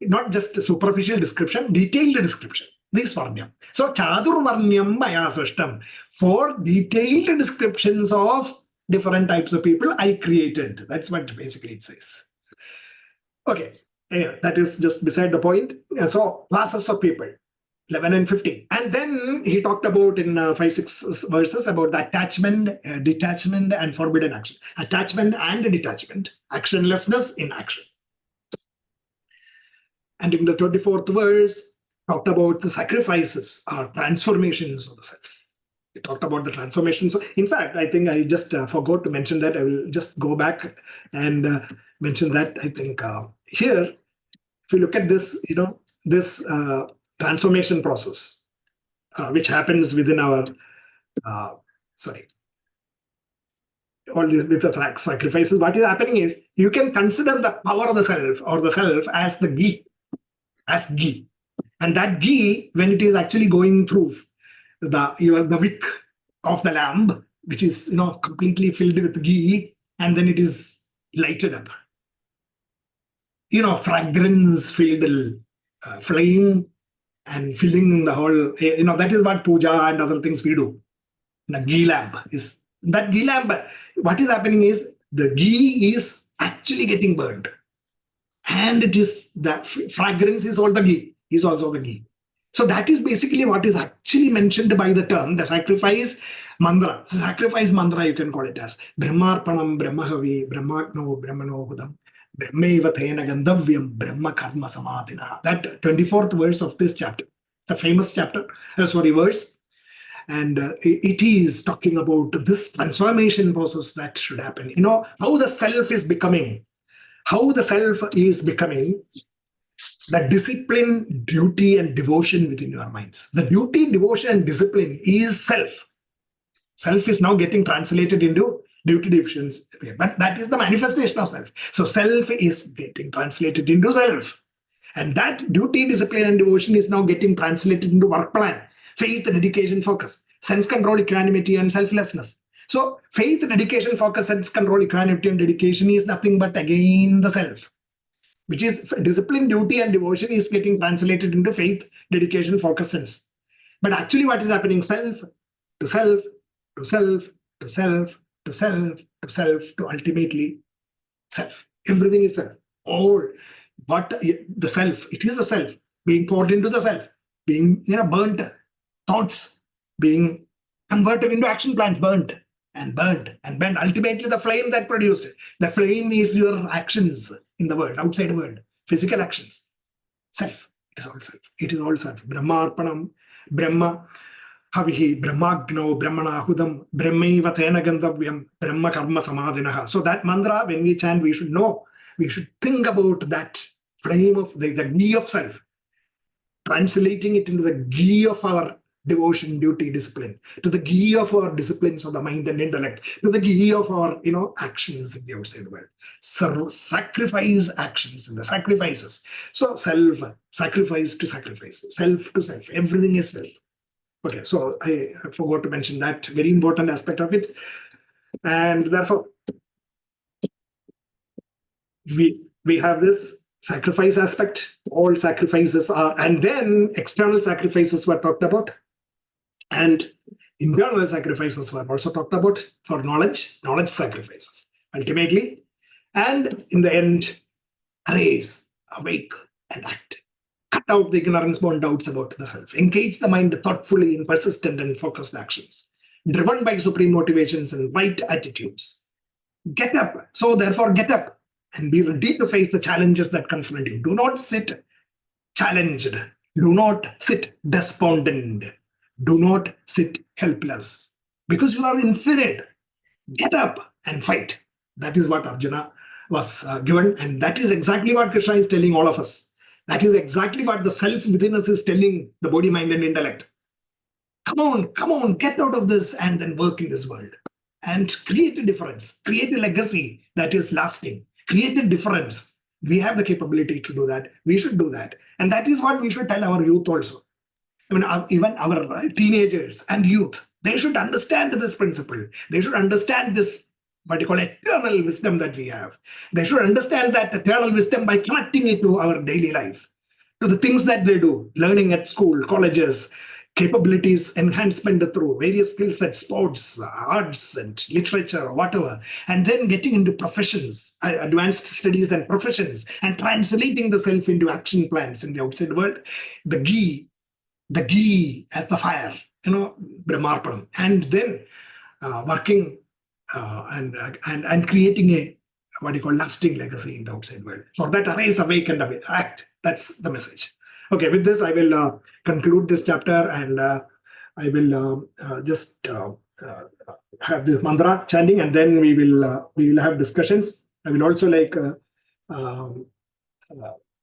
not just superficial description, detailed description. This Varnyam. So Chadur Varnyam Maya system. 4 detailed descriptions of different types of people I created. That's what basically it says. Okay. Yeah, that is just beside the point. So classes of people, 11 and 15. And then he talked about in 5-6 verses about the attachment, detachment, and forbidden action. Attachment and detachment, actionlessness in action. And in the 24th verse, talked about the sacrifices or transformations of the self. We talked about the transformations. In fact, I think I just forgot to mention that. I will just go back and mention that. I think here, if you look at this, this transformation process, which happens within our, all these with the sacrifices, what is happening is you can consider the power of the self or the self as the ghee. As ghee, and that ghee, when it is actually going through the wick of the lamp, which is completely filled with ghee, and then it is lighted up, fragrance-filled flame and filling the whole, that is what puja and other things we do. The ghee lamp is, that ghee lamp, what is happening is the ghee is actually getting burned. And it is, the fragrance is all the ghee, is also the ghee. So that is basically what is actually mentioned by the term, the sacrifice mantra. Sacrifice mantra, you can call it as Brahmarpanam, Brahmahavi, Brahmagno, Brahmanohudam, Brahmeva Thena Gandhavyam, Brahma Karma Samadhina. That 24th verse of this chapter. It's a famous verse. And it is talking about this transformation process that should happen. How the self is becoming. The discipline, duty, and devotion within your minds. The duty, devotion, and discipline is self. Self is now getting translated into duty, devotions, but that is the manifestation of self. So self is getting translated into self. And that duty, discipline, and devotion is now getting translated into work plan, faith, dedication, focus, sense control, equanimity, and selflessness. So faith, dedication, focus, sense control, equanimity, and dedication is nothing but again the self, which is discipline, duty, and devotion is getting translated into faith, dedication, focus, sense. But actually what is happening? Self to self, to self, to self, to self, to self, to ultimately self. Everything is self. All but the self, it is the self being poured into the self, being burnt, thoughts being converted into action plans, burnt and burnt and burned. Ultimately, the flame that produced it. The flame is your actions in the world, outside the world, physical actions. Self. It is all self. It is all self. Brahmarpanam, Brahma, Havihi, Brahmagno, Brahmanahudam, Brahmaiva Thena Gandhavyam, Brahma Karma Samadhinaha. So that mantra, when we chant, we should know, we should think about that flame of the ghee of self, translating it into the ghee of our devotion, duty, discipline, to the ghee of our disciplines of the mind and intellect, to the ghee of our actions in the outside world. So sacrifice actions in the sacrifices. So self, sacrifice to sacrifice, self to self, everything is self. Okay, so I forgot to mention that very important aspect of it. And therefore, we have this sacrifice aspect. All sacrifices are, and then external sacrifices were talked about. And internal sacrifices were also talked about for knowledge sacrifices, ultimately. And in the end, arise, awake, and act. Cut out the ignorance-born doubts about the self. Engage the mind thoughtfully in persistent and focused actions, driven by supreme motivations and right attitudes. Get up. So therefore, get up and be ready to face the challenges that confront you. Do not sit challenged. Do not sit despondent. Do not sit helpless, because you are inferior. Get up and fight. That is what Arjuna was given, and that is exactly what Krishna is telling all of us. That is exactly what the self within us is telling the body, mind, and intellect. Come on, get out of this and then work in this world and create a difference, create a legacy that is lasting, create a difference. We have the capability to do that. We should do that. And that is what we should tell our youth also. I mean, even our teenagers and youth, they should understand this principle. They should understand this, what you call eternal wisdom that we have. They should understand that eternal wisdom by connecting it to our daily life, to the things that they do, learning at school, colleges, capabilities enhancement through various skill sets, sports, arts, and literature, or whatever, and then getting into professions, advanced studies and professions, and translating the self into action plans in the outside world. The ghee as the fire, Brahmarpanam, and then working and creating a lasting legacy in the outside world. For that, arise, awake, and act. That's the message. Okay, with this, I will conclude this chapter, and I will just have the mantra chanting, and then we will have discussions. I will also like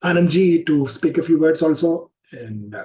Anandji to speak a few words also, and